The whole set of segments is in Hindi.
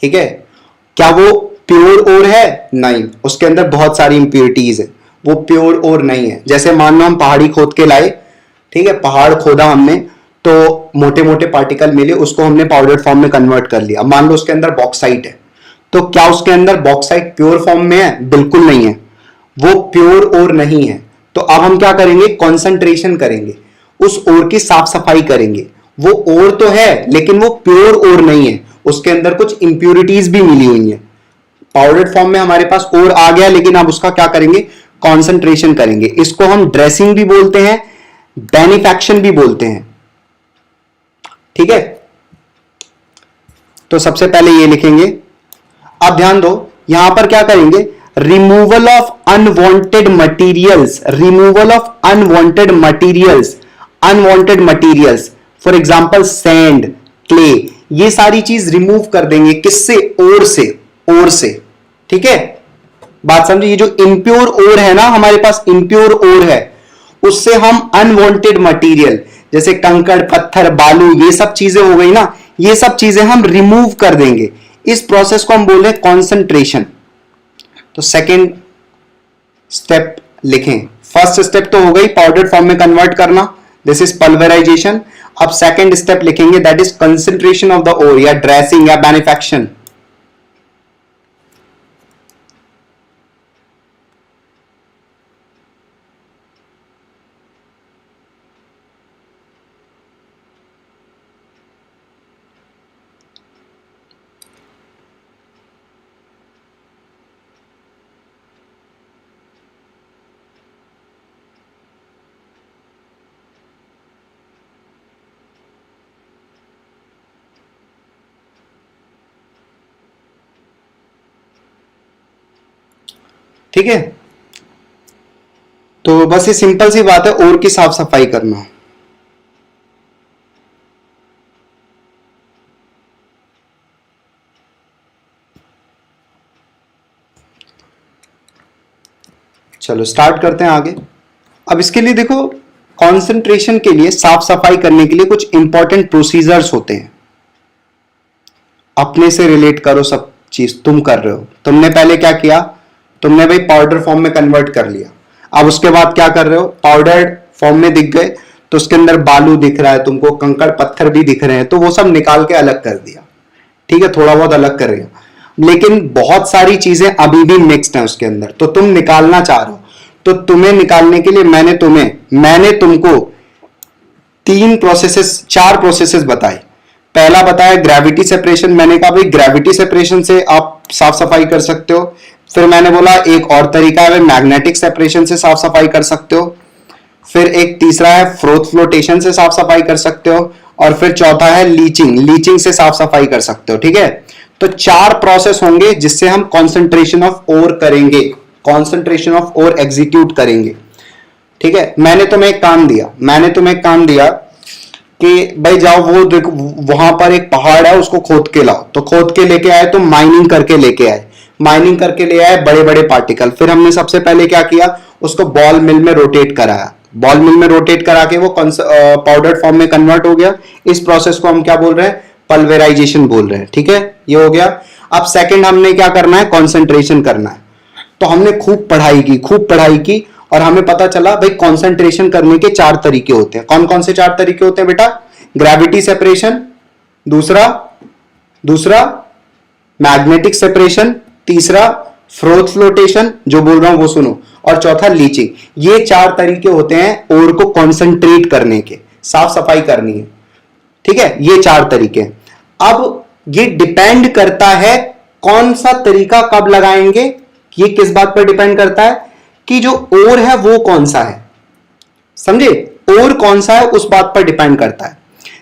ठीक है, क्या वो प्योर ओर है? नहीं, उसके अंदर बहुत सारी इंप्योरिटीज है, वो प्योर ओर नहीं है। जैसे मान लो हम पहाड़ी खोद के लाए, ठीक है, पहाड़ खोदा हमने तो मोटे मोटे पार्टिकल मिले, उसको हमने पाउडर फॉर्म में कन्वर्ट कर लिया। मान लो उसके अंदर बॉक्साइट है, तो क्या उसके अंदर बॉक्साइट प्योर फॉर्म में है? बिल्कुल नहीं है, वो प्योर ओर नहीं है। तो अब हम क्या करेंगे? कॉन्सेंट्रेशन करेंगे, उस ओर की साफ सफाई करेंगे। वो ओर तो है लेकिन वो प्योर ओर नहीं है, उसके अंदर कुछ इंप्योरिटीज भी मिली हुई है। पाउडर फॉर्म में हमारे पास ओर आ गया, लेकिन अब उसका क्या करेंगे? कॉन्सेंट्रेशन करेंगे। इसको हम ड्रेसिंग भी बोलते हैं, बेनिफैक्शन भी बोलते हैं, ठीक है। तो सबसे पहले ये लिखेंगे। अब ध्यान दो, यहां पर क्या करेंगे? Removal of unwanted materials, removal of unwanted materials, unwanted materials for example sand, clay, ये सारी चीज रिमूव कर देंगे। किससे? ओर से, ओर से, ठीक है। बात समझे? ये जो इम्प्योर ओर है ना, हमारे पास इम्प्योर ओर है, उससे हम अनवांटेड मटेरियल जैसे कंकड़, पत्थर, बालू, ये सब चीजें हो गई ना, ये सब चीजें हम रिमूव कर देंगे। इस प्रोसेस को हम बोल रहे हैं कॉन्सेंट्रेशन। तो सेकेंड स्टेप लिखें। फर्स्ट स्टेप तो हो गई पाउडर फॉर्म में कन्वर्ट करना, दिस इज पल्वराइजेशन। अब सेकेंड स्टेप लिखेंगे, that is concentration of the ore या ड्रेसिंग या मैन्युफैक्चरिंग। ठीक है, तो बस ये सिंपल सी बात है, ओर की साफ सफाई करना। चलो स्टार्ट करते हैं आगे। अब इसके लिए देखो, कंसंट्रेशन के लिए, साफ सफाई करने के लिए कुछ इंपॉर्टेंट प्रोसीजर्स होते हैं। अपने से रिलेट करो, सब चीज तुम कर रहे हो। तुमने पहले क्या किया? तुमने भाई पाउडर फॉर्म में कन्वर्ट कर लिया। अब उसके बाद क्या कर रहे हो? पाउडर फॉर्म में दिख गए तो उसके अंदर बालू दिख रहा है तुमको, कंकड़ पत्थर भी दिख रहे हैं, तो वो सब निकाल के अलग कर दिया, ठीक है, थोड़ा बहुत अलग कर दिया। लेकिन बहुत सारी चीजें अभी भी मिक्स्ड हैं उसके अंदर, तो तुम निकालना चाह रहे हो। तो तुम्हें निकालने के लिए मैंने तुमको चार प्रोसेसेस बताए। पहला बताया ग्रेविटी सेपरेशन। मैंने कहा भाई ग्रेविटी सेपरेशन से आप साफ सफाई कर सकते हो। फिर मैंने बोला एक और तरीका है, मैग्नेटिक सेपरेशन से साफ सफाई कर सकते हो। फिर एक तीसरा है फ्लोटेशन से साफ सफाई कर सकते हो। और फिर चौथा है लीचिंग से साफ सफाई कर सकते हो, ठीक है। तो चार प्रोसेस होंगे जिससे हम कॉन्सेंट्रेशन ऑफ ओर करेंगे, कॉन्सेंट्रेशन ऑफ ओर एग्जीक्यूट करेंगे, ठीक है। मैंने तुम्हें एक काम दिया कि भाई जाओ, वो देखो वहां पर एक पहाड़ है, उसको खोद के लाओ। तो खोद के लेके आए, तो माइनिंग करके ले आए बड़े बड़े पार्टिकल। फिर हमने सबसे पहले क्या किया? उसको बॉल मिल में रोटेट कराया। बॉल मिल में रोटेट करा के वो पाउडर फॉर्म में कन्वर्ट हो गया। इस प्रोसेस को हम क्या बोल रहे हैं? पल्वेराइजेशन बोल रहे हैं, ठीक है, ये हो गया। अब सेकंड हमने क्या करना है? कॉन्सेंट्रेशन करना है। तो हमने खूब पढ़ाई की और हमें पता चला भाई कॉन्सेंट्रेशन करने के चार तरीके होते हैं। कौन कौन से चार तरीके होते हैं बेटा? ग्रेविटी सेपरेशन, दूसरा मैग्नेटिक सेपरेशन, तीसरा फ्लोटेशन, जो बोल रहा हूं वो सुनो, और चौथा लीचिंग। ये चार तरीके होते हैं ओर को कॉन्सेंट्रेट करने के, साफ सफाई करनी है, ठीक है, ये चार तरीके। अब ये डिपेंड करता है कौन सा तरीका कब लगाएंगे। ये किस बात पर डिपेंड करता है? कि जो ओर है वो कौन सा है, समझे? ओर कौन सा है उस बात पर डिपेंड करता है।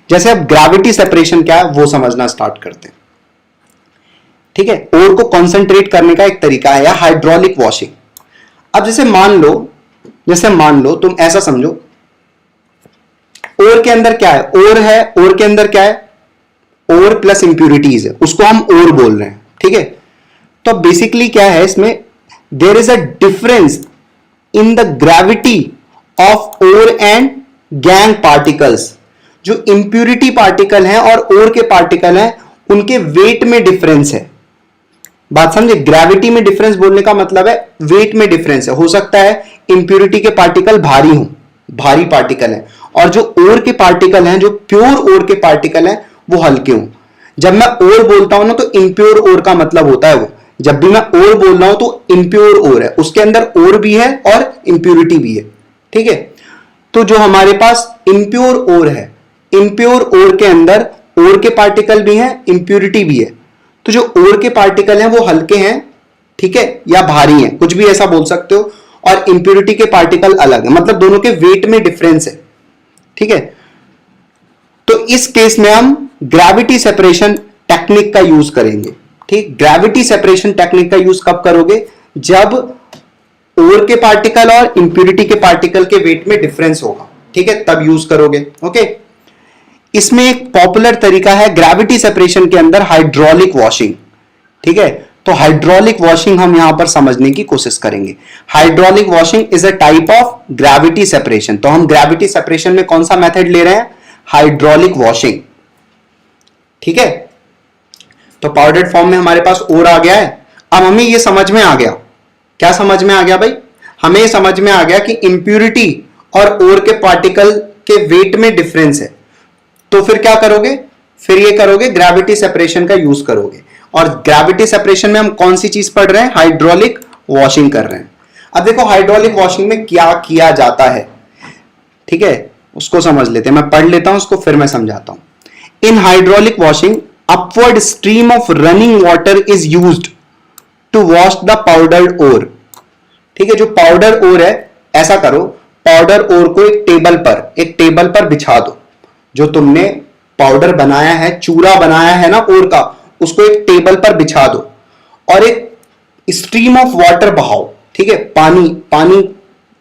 जैसे अब ग्रेविटी सेपरेशन क्या है वो समझना स्टार्ट करते हैं, ठीक है। ओर को कॉन्सेंट्रेट करने का एक तरीका है, या हाइड्रोलिक वॉशिंग। अब जैसे मान लो तुम ऐसा समझो, ओर के अंदर क्या है? ओर के अंदर क्या है? ओर प्लस इंप्यूरिटीज है, उसको हम ओर बोल रहे हैं, ठीक है। तो बेसिकली क्या है इसमें? There is a difference in the gravity of ore and gangue particles. जो इंप्यूरिटी पार्टिकल हैं और ओर के पार्टिकल हैं, उनके वेट में डिफरेंस है। बात समझे, ग्रेविटी में डिफरेंस बोलने का मतलब है वेट में डिफरेंस है। हो सकता है इंप्योरिटी के पार्टिकल भारी हों, भारी पार्टिकल हैं, और जो ओर के पार्टिकल हैं, जो प्योर ओर के पार्टिकल हैं, वो हल्के हों। जब मैं ओर बोलता हूं ना तो इम्प्योर ओर का मतलब होता है वो। जब भी मैं ओर बोल रहा हूं तो इम्प्योर ओर है, उसके अंदर ओर भी है और इंप्योरिटी भी है। ठीक है, तो जो हमारे पास इम्प्योर ओर है, इम्प्योर ओर के अंदर ओर के पार्टिकल भी हैं, इंप्योरिटी भी है। तो जो ओर के पार्टिकल हैं वो हल्के हैं, ठीक है, या भारी हैं, कुछ भी ऐसा बोल सकते हो। और इंप्योरिटी के पार्टिकल अलग है, मतलब दोनों के वेट में डिफरेंस है। ठीक है, तो इस केस में हम ग्रेविटी सेपरेशन टेक्निक का यूज करेंगे। ठीक, ग्रेविटी सेपरेशन टेक्निक का यूज कब करोगे? जब ओर के पार्टिकल और इंप्योरिटी के पार्टिकल के वेट में डिफरेंस होगा। ठीक है, तब यूज करोगे। ओके, इसमें एक पॉपुलर तरीका है ग्रेविटी सेपरेशन के अंदर, हाइड्रोलिक वॉशिंग। ठीक है, तो हाइड्रोलिक वॉशिंग हम यहां पर समझने की कोशिश करेंगे। Hydraulic washing is a type of gravity separation. तो हम ग्रेविटी सेपरेशन में कौन सा मेथड ले रहे हैं? Hydraulic washing. ठीक है, तो पाउडर्ड फॉर्म में हमारे पास ओर आ गया है। अब हमें यह समझ में आ गया, क्या समझ में आ गया भाई? हमें यह समझ में आ गया कि इंप्योरिटी और ओर के पार्टिकल के वेट में डिफरेंस है। तो फिर क्या करोगे? फिर ये करोगे, ग्रेविटी सेपरेशन का यूज करोगे। और ग्रेविटी सेपरेशन में हम कौन सी चीज पढ़ रहे हैं? हाइड्रोलिक वॉशिंग कर रहे हैं। अब देखो हाइड्रोलिक वॉशिंग में क्या किया जाता है, ठीक है, उसको समझ लेते हैं। मैं पढ़ लेता हूं उसको, फिर मैं समझाता हूं। In hydraulic washing upward stream of running water is used to wash the powdered ore. ठीक है, जो पाउडर ओर है, ऐसा करो, पाउडर ओर को एक टेबल पर बिछा दो। जो तुमने पाउडर बनाया है, चूरा बनाया है ना ओर का, उसको एक टेबल पर बिछा दो और एक स्ट्रीम ऑफ वाटर बहाओ। ठीक है, पानी पानी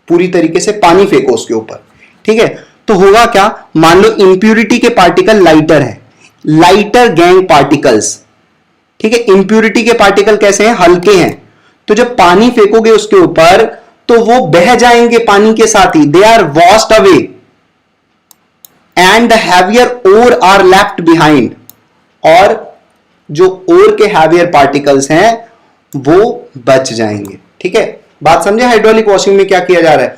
पूरी तरीके से पानी फेंको उसके ऊपर। ठीक है, तो होगा क्या? मान लो इंप्योरिटी के पार्टिकल लाइटर है, लाइटर गैंग पार्टिकल्स। ठीक है, इंप्योरिटी के पार्टिकल कैसे हैं? हल्के हैं। तो जब पानी फेंकोगे उसके ऊपर तो वो बह जाएंगे पानी के साथ ही, they are washed away and the heavier ore are left behind. और जो ओर के हैवियर पार्टिकल्स हैं वो बच जाएंगे। ठीक है, बात समझे? हाइड्रोलिक वॉशिंग में क्या किया जा रहा है?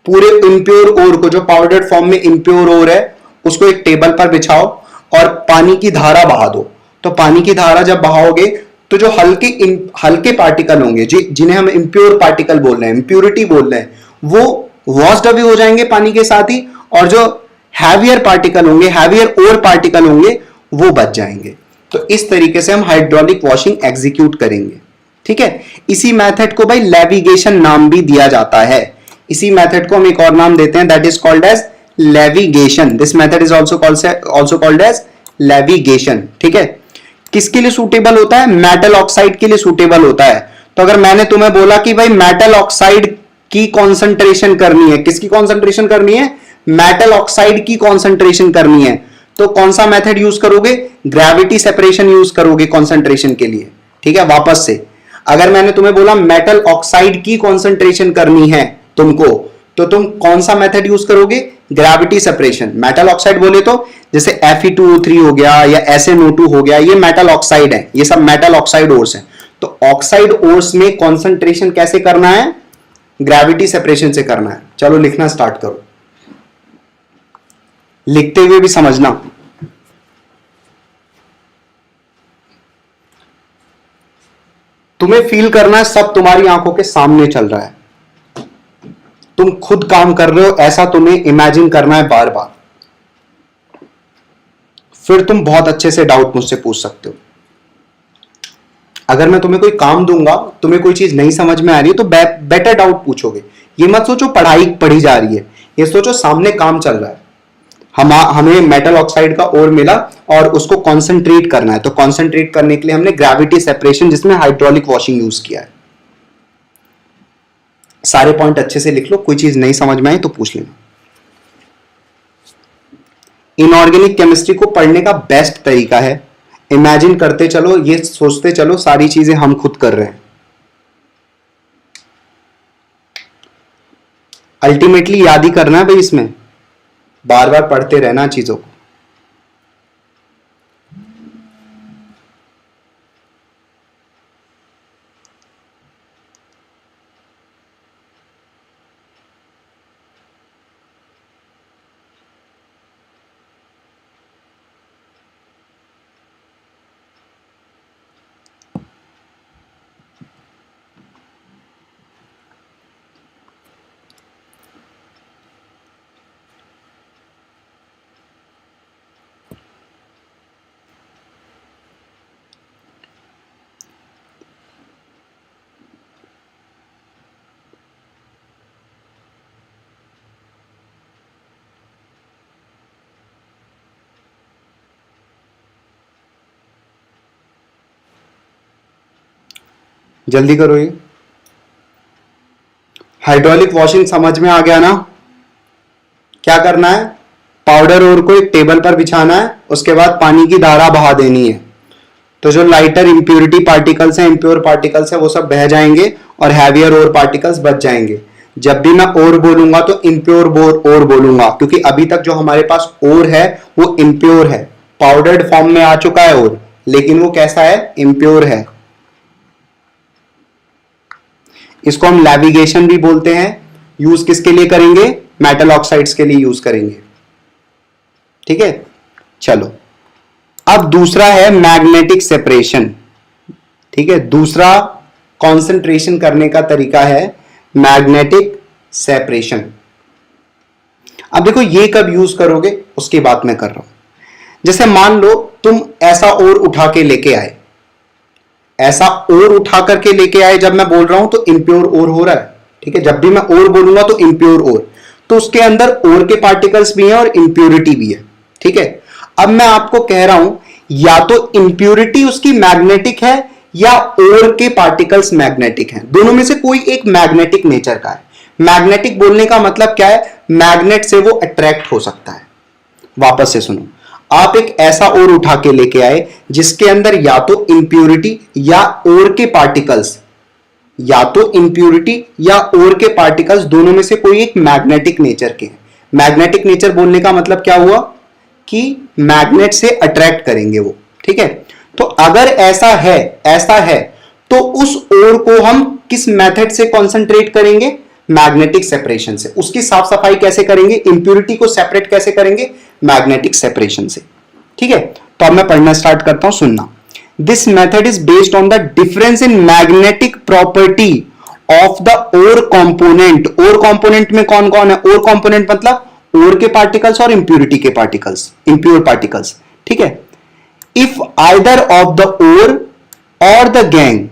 पूरे इंप्योर ओर को, जो पाउडर्ड फॉर्म में इंप्योर ओर है, उसको एक टेबल पर बिछाओ और पानी की धारा बहा दो। तो पानी की धारा जब बहाओगे तो जो हल्के पार्टिकल होंगे, जिन्हें हम इंप्योर पार्टिकल बोल रहे हैं, इंप्योरिटी बोल रहे हैं, वो वॉश्ड अवे हो जाएंगे पानी के साथ ही। और जो हैवियर पार्टिकल होंगे, हैवियर ओर पार्टिकल होंगे, वो बच जाएंगे। तो इस तरीके से हम हाइड्रोलिक वॉशिंग एग्जीक्यूट करेंगे। ठीक है, इसी मेथड को भाई लेविगेशन नाम भी दिया जाता है। इसी मेथड को हम एक और नाम देते हैं, that is called as levigation. This method is also called as levigation. ठीक है, किसके लिए सूटेबल होता है? मेटल ऑक्साइड के लिए सूटेबल होता है। तो अगर मैंने तुम्हें बोला कि भाई मेटल ऑक्साइड की कॉन्सेंट्रेशन करनी है, किसकी कॉन्सेंट्रेशन करनी है? मेटल ऑक्साइड की कॉन्सेंट्रेशन करनी है, तो कौन सा मेथड यूज करोगे? ग्रेविटी सेपरेशन यूज करोगे कॉन्सेंट्रेशन के लिए। ठीक है, वापस से, अगर मैंने तुम्हें बोला मेटल ऑक्साइड की कॉन्सेंट्रेशन करनी है तुमको, तो तुम कौन सा मेथड यूज करोगे? Gravity separation. मेटल ऑक्साइड बोले तो जैसे Fe2O3 हो गया या SnO2 हो गया, ये मेटल ऑक्साइड है, ये सब मेटल ऑक्साइड ओर्स हैं। तो ऑक्साइड ओर्स में कॉन्सेंट्रेशन कैसे करना है? ग्रेविटी सेपरेशन से करना है। चलो लिखना स्टार्ट करो, लिखते हुए भी समझना। तुम्हें फील करना है सब तुम्हारी आंखों के सामने चल रहा है, तुम खुद काम कर रहे हो, ऐसा तुम्हें इमेजिन करना है बार बार। फिर तुम बहुत अच्छे से डाउट मुझसे पूछ सकते हो। अगर मैं तुम्हें कोई काम दूंगा, तुम्हें कोई चीज नहीं समझ में आ रही है, तो बेटर डाउट पूछोगे। ये मत सोचो पढ़ाई पढ़ी जा रही है, ये सोचो सामने काम चल रहा है। हमें मेटल ऑक्साइड का ओर मिला और उसको कॉन्सेंट्रेट करना है, तो कॉन्सेंट्रेट करने के लिए हमने ग्रेविटी सेपरेशन, जिसमें हाइड्रोलिक वॉशिंग यूज किया है। सारे पॉइंट अच्छे से लिख लो, कोई चीज नहीं समझ में आई तो पूछ लेना। इनऑर्गेनिक केमिस्ट्री को पढ़ने का बेस्ट तरीका है, इमेजिन करते चलो, ये सोचते चलो सारी चीजें हम खुद कर रहे हैं। अल्टीमेटली याद ही करना है भाई, इसमें बार बार पढ़ते रहना चीजों को। जल्दी करो ये। हाइड्रोलिक वॉशिंग समझ में आ गया ना? क्या करना है, पाउडर और को एक टेबल पर बिछाना है, उसके बाद पानी की धारा बहा देनी है, तो जो लाइटर इंप्योरिटी पार्टिकल्स हैं, इंप्योर पार्टिकल्स हैं, वो सब बह जाएंगे और हैवियर और पार्टिकल्स बच जाएंगे। जब भी मैं और बोलूंगा तो इंप्योर और बोलूंगा, क्योंकि अभी तक जो हमारे पास और है वो इंप्योर है, पाउडर्ड फॉर्म में आ चुका है और, लेकिन वो कैसा है, इंप्योर है। इसको हम लैविगेशन भी बोलते हैं। यूज किसके लिए करेंगे, मेटल ऑक्साइड्स के लिए यूज करेंगे। ठीक है, चलो अब दूसरा है मैग्नेटिक सेपरेशन। ठीक है, दूसरा कंसंट्रेशन करने का तरीका है मैग्नेटिक सेपरेशन। अब देखो ये कब यूज करोगे उसकी बात मैं कर रहा हूं। जैसे मान लो तुम ऐसा और उठा के लेके आए, ऐसा और उठा करके लेके आए, जब मैं बोल रहा हूं तो इंप्योर और हो रहा है। ठीक है, जब भी मैं और बोलूंगा तो इंप्योर और, तो उसके अंदर और के पार्टिकल्स भी हैं और इंप्योरिटी भी है। ठीक है, अब मैं आपको कह रहा हूं या तो इंप्योरिटी उसकी मैग्नेटिक है या और के पार्टिकल्स मैग्नेटिक हैं, दोनों में से कोई एक मैग्नेटिक नेचर का है। मैग्नेटिक बोलने का मतलब क्या है, मैग्नेट से वो अट्रैक्ट हो सकता है। वापस से सुनो, आप एक ऐसा और उठा के लेके आए जिसके अंदर या तो इंप्योरिटी या और के पार्टिकल्स, या तो इंप्योरिटी या और के पार्टिकल्स, दोनों में से कोई एक मैग्नेटिक नेचर के हैं। मैग्नेटिक नेचर बोलने का मतलब क्या हुआ कि मैग्नेट से अट्रैक्ट करेंगे वो। ठीक है, तो अगर ऐसा है तो उस ओर को हम किस मेथड से कंसंट्रेट करेंगे, मैग्नेटिक सेपरेशन से। उसकी साफ सफाई कैसे करेंगे, इंप्योरिटी को सेपरेट कैसे करेंगे, मैग्नेटिक सेपरेशन से। ठीक है, तो अब मैं पढ़ना स्टार्ट करता हूं, सुनना। This method is based on the difference in magnetic property of the ore component. Ore component में कौन कौन है, ओर कंपोनेंट मतलब ओर के पार्टिकल्स और इंप्योरिटी के पार्टिकल्स, इंप्योर पार्टिकल्स। ठीक है, if either of the ore or the gangue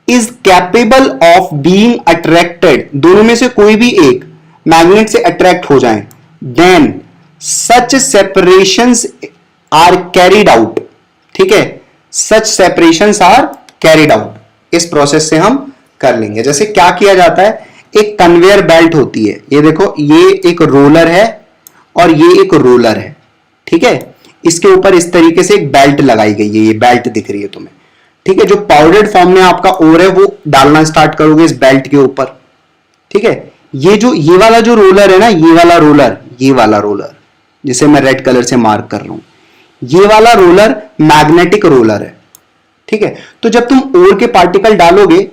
is capable of being attracted, दोनों में से कोई भी एक मैग्नेट से अट्रैक्ट हो जाए, then such separations are carried out. ठीक है, such separations are carried out. इस प्रोसेस से हम कर लेंगे। जैसे क्या किया जाता है, एक कन्वेयर बेल्ट होती है, ये देखो ये एक रोलर है और ये एक रोलर है। ठीक है, इसके ऊपर इस तरीके से एक बेल्ट लगाई गई है, ये बेल्ट दिख रही है तुम्हें। ठीक है, जो पाउडर्ड फॉर्म में आपका ओर है वो डालना स्टार्ट करोगे इस बेल्ट के ऊपर। ठीक है, ये वाला जो रोलर है ना, ये वाला रोलर जिसे मैं रेड कलर से मार्क कर रहा हूं, ये वाला रोलर मैग्नेटिक रोलर है। ठीक है, तो जब तुम ओर के पार्टिकल डालोगे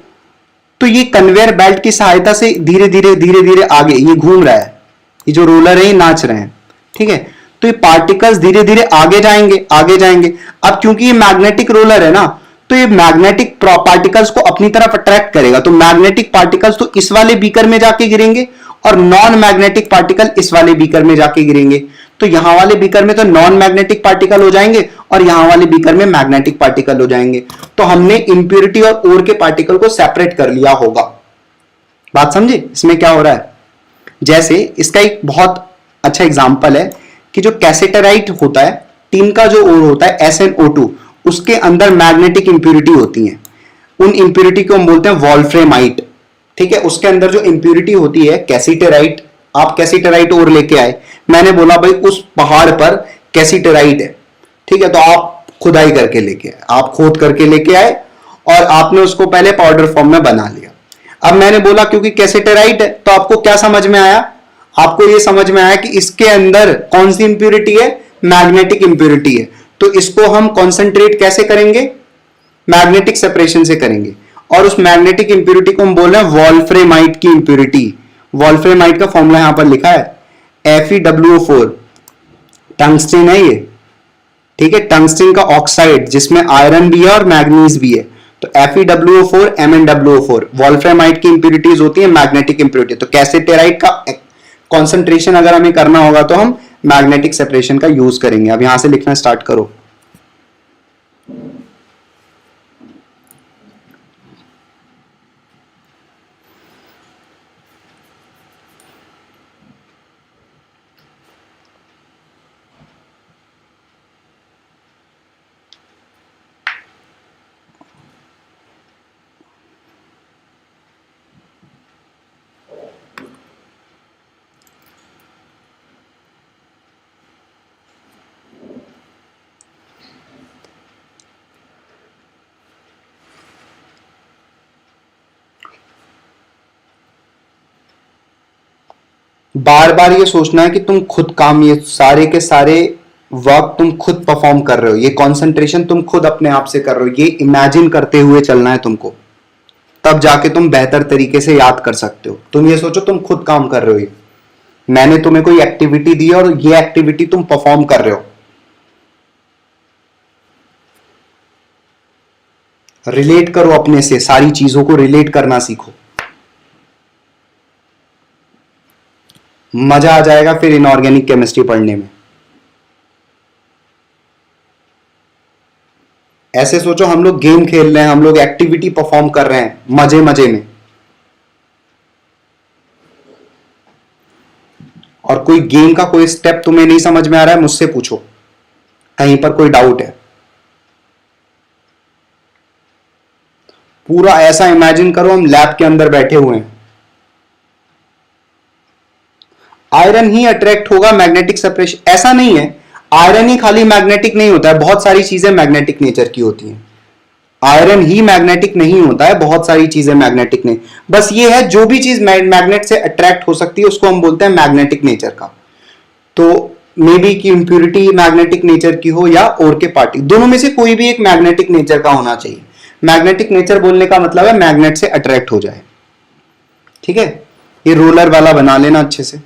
तो ये कन्वेयर बेल्ट की सहायता से धीरे धीरे आगे ये घूम रहा है, ये जो रोलर है ये नाच रहे हैं। ठीक है, तो ये पार्टिकल्स धीरे धीरे आगे जाएंगे। अब क्योंकि ये मैग्नेटिक रोलर है ना, तो ये मैग्नेटिक पार्टिकल्स को अपनी तरफ अट्रैक्ट करेगा, तो मैग्नेटिक पार्टिकल्स तो इस वाले बीकर में जाके गिरेंगे और नॉन मैग्नेटिक पार्टिकल इस वाले बीकर में जाके गिरेंगे। तो यहां वाले बीकर में तो नॉन मैग्नेटिक पार्टिकल हो जाएंगे और यहां वाले बीकर में मैग्नेटिक पार्टिकल हो जाएंगे। तो हमने इंप्योरिटी और ओर के पार्टिकल को सेपरेट कर लिया होगा। बात समझे इसमें क्या हो रहा है? जैसे इसका एक बहुत अच्छा एग्जांपल है कि जो कैसेटराइट होता है, टिन का जो ओर होता है SnO2, उसके अंदर मैग्नेटिक इंप्योरिटी होती है। उन इंप्योरिटी को हम बोलते हैं वॉल्फ्रेमाइट। ठीक है, उसके अंदर जो इंप्योरिटी होती है कैसीटेराइट। आप कैसीटेराइट और लेके आए, मैंने बोला भाई उस पहाड़ पर कैसीटेराइट है। ठीक है, तो आप खुदाई करके लेके आए, आप खोद करके लेके आए और आपने उसको पहले पाउडर फॉर्म में बना लिया। अब मैंने बोला क्योंकि कैसेटेराइट है, तो आपको क्या समझ में आया, आपको यह समझ में आया कि इसके अंदर कौन सी इंप्योरिटी है, मैग्नेटिक इंप्योरिटी है। तो इसको हम कॉन्सेंट्रेट कैसे करेंगे, मैग्नेटिक सेपरेशन से करेंगे। और उस मैग्नेटिक इंप्योरिटी को हम बोल रहे हैं वॉल्फ्रेमाइट की इंप्योरिटी। वॉल्फ्रेमाइट का फॉर्मूला यहां पर लिखा है FeWO4, टंगस्टन है ये। ठीक है, टंगस्टन का ऑक्साइड जिसमें आयरन भी है और मैग्नीज भी है। तो FeWO4 MnWO4 वॉल्फ्रेमाइट की इंप्योरिटीज होती है, मैग्नेटिक इंप्योरिटी। तो कैसेटेराइट का कॉन्सेंट्रेशन अगर हमें करना होगा तो हम मैग्नेटिक सेपरेशन का यूज करेंगे। अब यहां से लिखना स्टार्ट करो। बार बार ये सोचना है कि तुम खुद काम, ये सारे के सारे वर्क तुम खुद परफॉर्म कर रहे हो, ये कंसंट्रेशन तुम खुद अपने आप से कर रहे हो, ये इमेजिन करते हुए चलना है तुमको, तब जाके तुम बेहतर तरीके से याद कर सकते हो। तुम ये सोचो तुम खुद काम कर रहे हो, ये मैंने तुम्हें कोई एक्टिविटी दी और ये एक्टिविटी तुम परफॉर्म कर रहे हो। रिलेट करो अपने से, सारी चीजों को रिलेट करना सीखो, मजा आ जाएगा फिर इनऑर्गेनिक केमिस्ट्री पढ़ने में। ऐसे सोचो हम लोग गेम खेल रहे हैं, हम लोग एक्टिविटी परफॉर्म कर रहे हैं मजे मजे में, और कोई गेम का कोई स्टेप तुम्हें नहीं समझ में आ रहा है, मुझसे पूछो, कहीं पर कोई डाउट है। पूरा ऐसा इमेजिन करो हम लैब के अंदर बैठे हुए हैं। आयरन ही अट्रैक्ट होगा, मैग्नेटिक सेपरेशन ऐसा नहीं है, आयरन ही खाली मैग्नेटिक नहीं होता है, बहुत सारी चीजें मैग्नेटिक नेचर की होती हैं। आयरन ही मैग्नेटिक नहीं होता है, बहुत सारी चीजें मैग्नेटिक नहीं, बस ये है जो भी चीज मैग्नेट से अट्रैक्ट हो सकती है उसको हम बोलते हैं मैग्नेटिक नेचर का। तो मे बी की इंप्यूरिटी मैग्नेटिक नेचर की हो या और के पार्टी, दोनों में से कोई भी एक मैग्नेटिक नेचर का होना चाहिए। मैग्नेटिक नेचर बोलने का मतलब है मैग्नेट से अट्रैक्ट हो जाए। ठीक है, ये रोलर वाला बना लेना अच्छे से।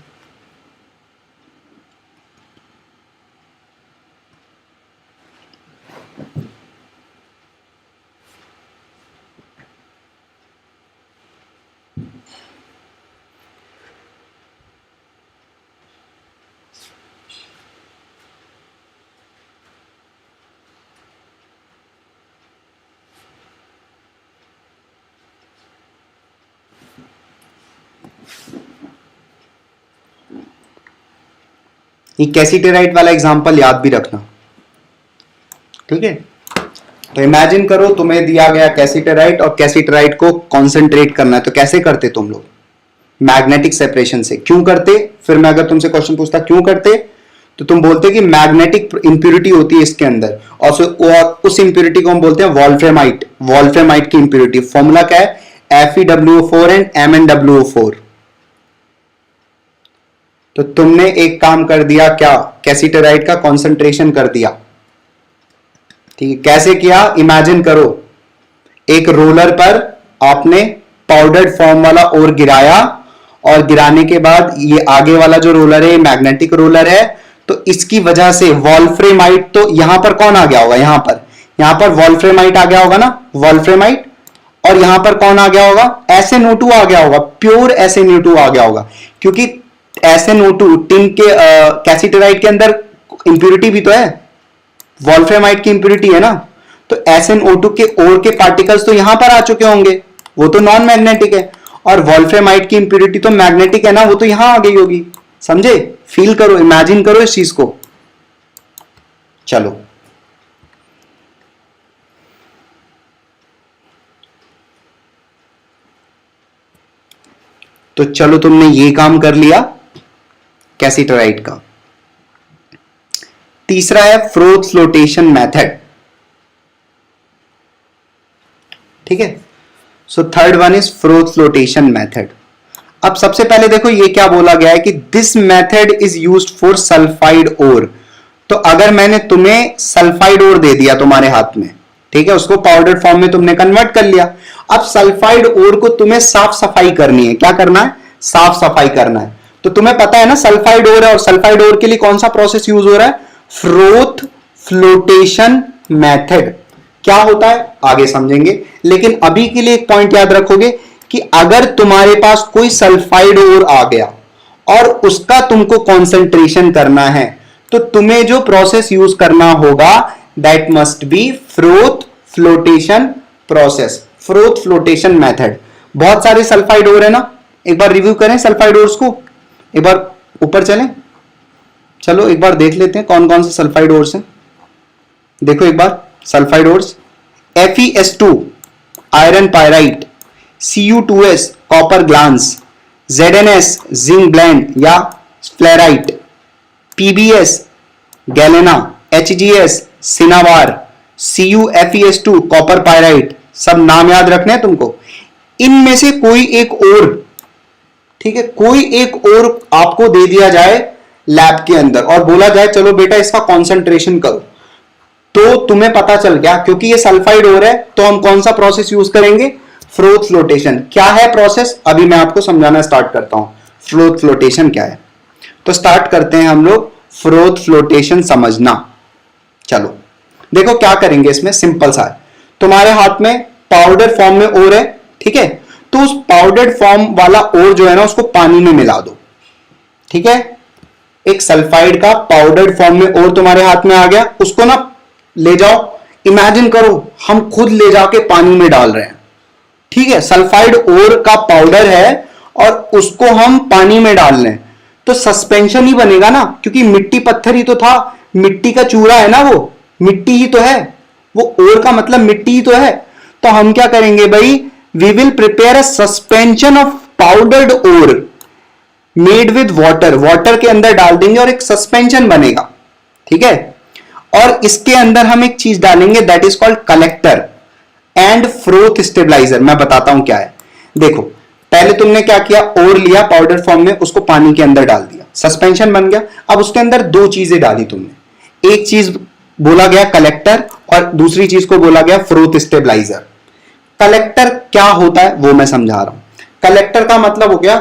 ये कैसीटेराइट वाला एग्जांपल याद भी रखना, ठीक है। तो इमेजिन करो तुम्हें दिया गया कैसीटेराइट और कैसीटेराइट को कॉन्सेंट्रेट करना है, तो कैसे करते तुम लोग? मैग्नेटिक सेपरेशन से। क्यों करते? फिर मैं अगर तुमसे क्वेश्चन पूछता क्यों करते, तो तुम बोलते कि मैग्नेटिक इंप्यूरिटी होती है इसके अंदर, और उस इंप्यूरिटी को हम बोलते हैं वॉल्फ्रेमाइट। वॉल्फ्रेमाइट की इंप्यूरिटी फॉर्मूला क्या है? FeWO4 and MnWO4। तो तुमने एक काम कर दिया, क्या? कैसीटेराइट का कॉन्सेंट्रेशन कर दिया। ठीक है, कैसे किया? इमेजिन करो एक रोलर पर आपने पाउडर्ड फॉर्म वाला ओर गिराया, और गिराने के बाद ये आगे वाला जो रोलर है मैग्नेटिक रोलर है, तो इसकी वजह से वॉल्फ्रेमाइट, तो यहां पर कौन आ गया होगा? यहां पर वॉल्फ्रेमाइट आ गया होगा ना, वॉल्फ्रेमाइट। और यहां पर कौन आ गया होगा? SnO2 आ गया होगा, प्योर SnO2 आ गया होगा, क्योंकि SnO2 टिन के कैसीटेराइट के अंदर इंप्यूरिटी भी तो है, वॉल्फ्रेमाइट की इंप्यूरिटी है ना। तो SnO2 के ओर के पार्टिकल्स तो यहां पर आ चुके होंगे, वो तो नॉन मैग्नेटिक है, और वॉल्फ्रेमाइट की इंप्यूरिटी तो मैग्नेटिक है ना, वो तो यहां आ गई होगी। समझे? फील करो, इमेजिन करो इस चीज को। चलो, तो चलो तुमने ये काम कर लिया कैसीटेराइट का। तीसरा है फ्रोथ फ्लोटेशन मेथड। ठीक है, so third one is froth flotation method. अब सबसे पहले देखो ये क्या बोला गया है कि this method is used for sulphide ore. तो अगर मैंने तुम्हें सल्फाइड ओर दे दिया तुम्हारे हाथ में, ठीक है, उसको पाउडर फॉर्म में तुमने कन्वर्ट कर लिया, अब सल्फाइड ओर को तुम्हें साफ सफाई करनी है। क्या करना है? साफ सफाई करना है। तो तुम्हें पता है ना सल्फाइड ओर है, और सल्फाइड ओर के लिए कौन सा प्रोसेस यूज हो रहा है? Froth flotation method. क्या होता है आगे समझेंगे, लेकिन अभी के लिए एक पॉइंट याद रखोगे कि अगर तुम्हारे पास कोई सल्फाइड ओर आ गया और उसका तुमको कॉन्सेंट्रेशन करना है, तो तुम्हें जो प्रोसेस यूज करना होगा that must be froth flotation process, froth flotation method. बहुत सारे सल्फाइड ओर है ना, एक बार रिव्यू करें सल्फाइड ओर्स को, एक बार ऊपर चलें, चलो एक बार देख लेते हैं कौन कौन से सल्फाइड ओर्स हैं। देखो एक बार sulphide ores, FeS2 iron pyrite, Cu2S copper glance, ZnS zinc blende या फ्लेराइट, PbS galena, HgS cinnabar, CuFeS2 copper pyrite. सब नाम याद रखने हैं तुमको। इनमें से कोई एक और ठीक है, कोई एक और आपको दे दिया जाए लैब के अंदर और बोला जाए चलो बेटा इसका कॉन्सेंट्रेशन करो, तो तुम्हें पता चल गया क्योंकि ये सल्फाइड और है तो हम कौन सा प्रोसेस यूज करेंगे, फ्रोथ फ्लोटेशन। क्या है प्रोसेस, अभी मैं आपको समझाना स्टार्ट करता हूं फ्रोथ फ्लोटेशन क्या है। तो स्टार्ट करते हैं हम लोग फ्रोथ फ्लोटेशन समझना। चलो देखो क्या करेंगे, इसमें सिंपल सा है, तुम्हारे हाथ में पाउडर फॉर्म में ओर है, ठीक है, तो उस पाउडर्ड फॉर्म वाला ओर जो है ना उसको पानी में मिला दो, ठीक है। एक सल्फाइड का पाउडर्ड फॉर्म में ओर तुम्हारे हाथ में आ गया, उसको ना ले जाओ, इमेजिन करो हम खुद ले जाके पानी में डाल रहे हैं, ठीक है, सल्फाइड ओर का पाउडर है और उसको हम पानी में डाल रहे हैं, तो सस्पेंशन ही बनेगा ना, क्योंकि मिट्टी पत्थर ही तो था, मिट्टी का चूरा है ना, वो मिट्टी ही तो है, वो ओर का मतलब मिट्टी ही तो है। तो हम क्या करेंगे भाई, we will prepare a suspension of powdered ore made with water, water के अंदर डाल देंगे और एक सस्पेंशन बनेगा, ठीक है। और इसके अंदर हम एक चीज डालेंगे that is called collector and froth stabiliser. मैं बताता हूं क्या है। देखो पहले तुमने क्या किया, ओर लिया पाउडर फॉर्म में, उसको पानी के अंदर डाल दिया, सस्पेंशन बन गया। अब उसके अंदर दो चीजें डाली तुमने, एक चीज बोला गया कलेक्टर और दूसरी चीज को बोला गया फ्रोथ स्टेबलाइजर। कलेक्टर क्या होता है वो मैं समझा रहा हूं। कलेक्टर का मतलब हो गया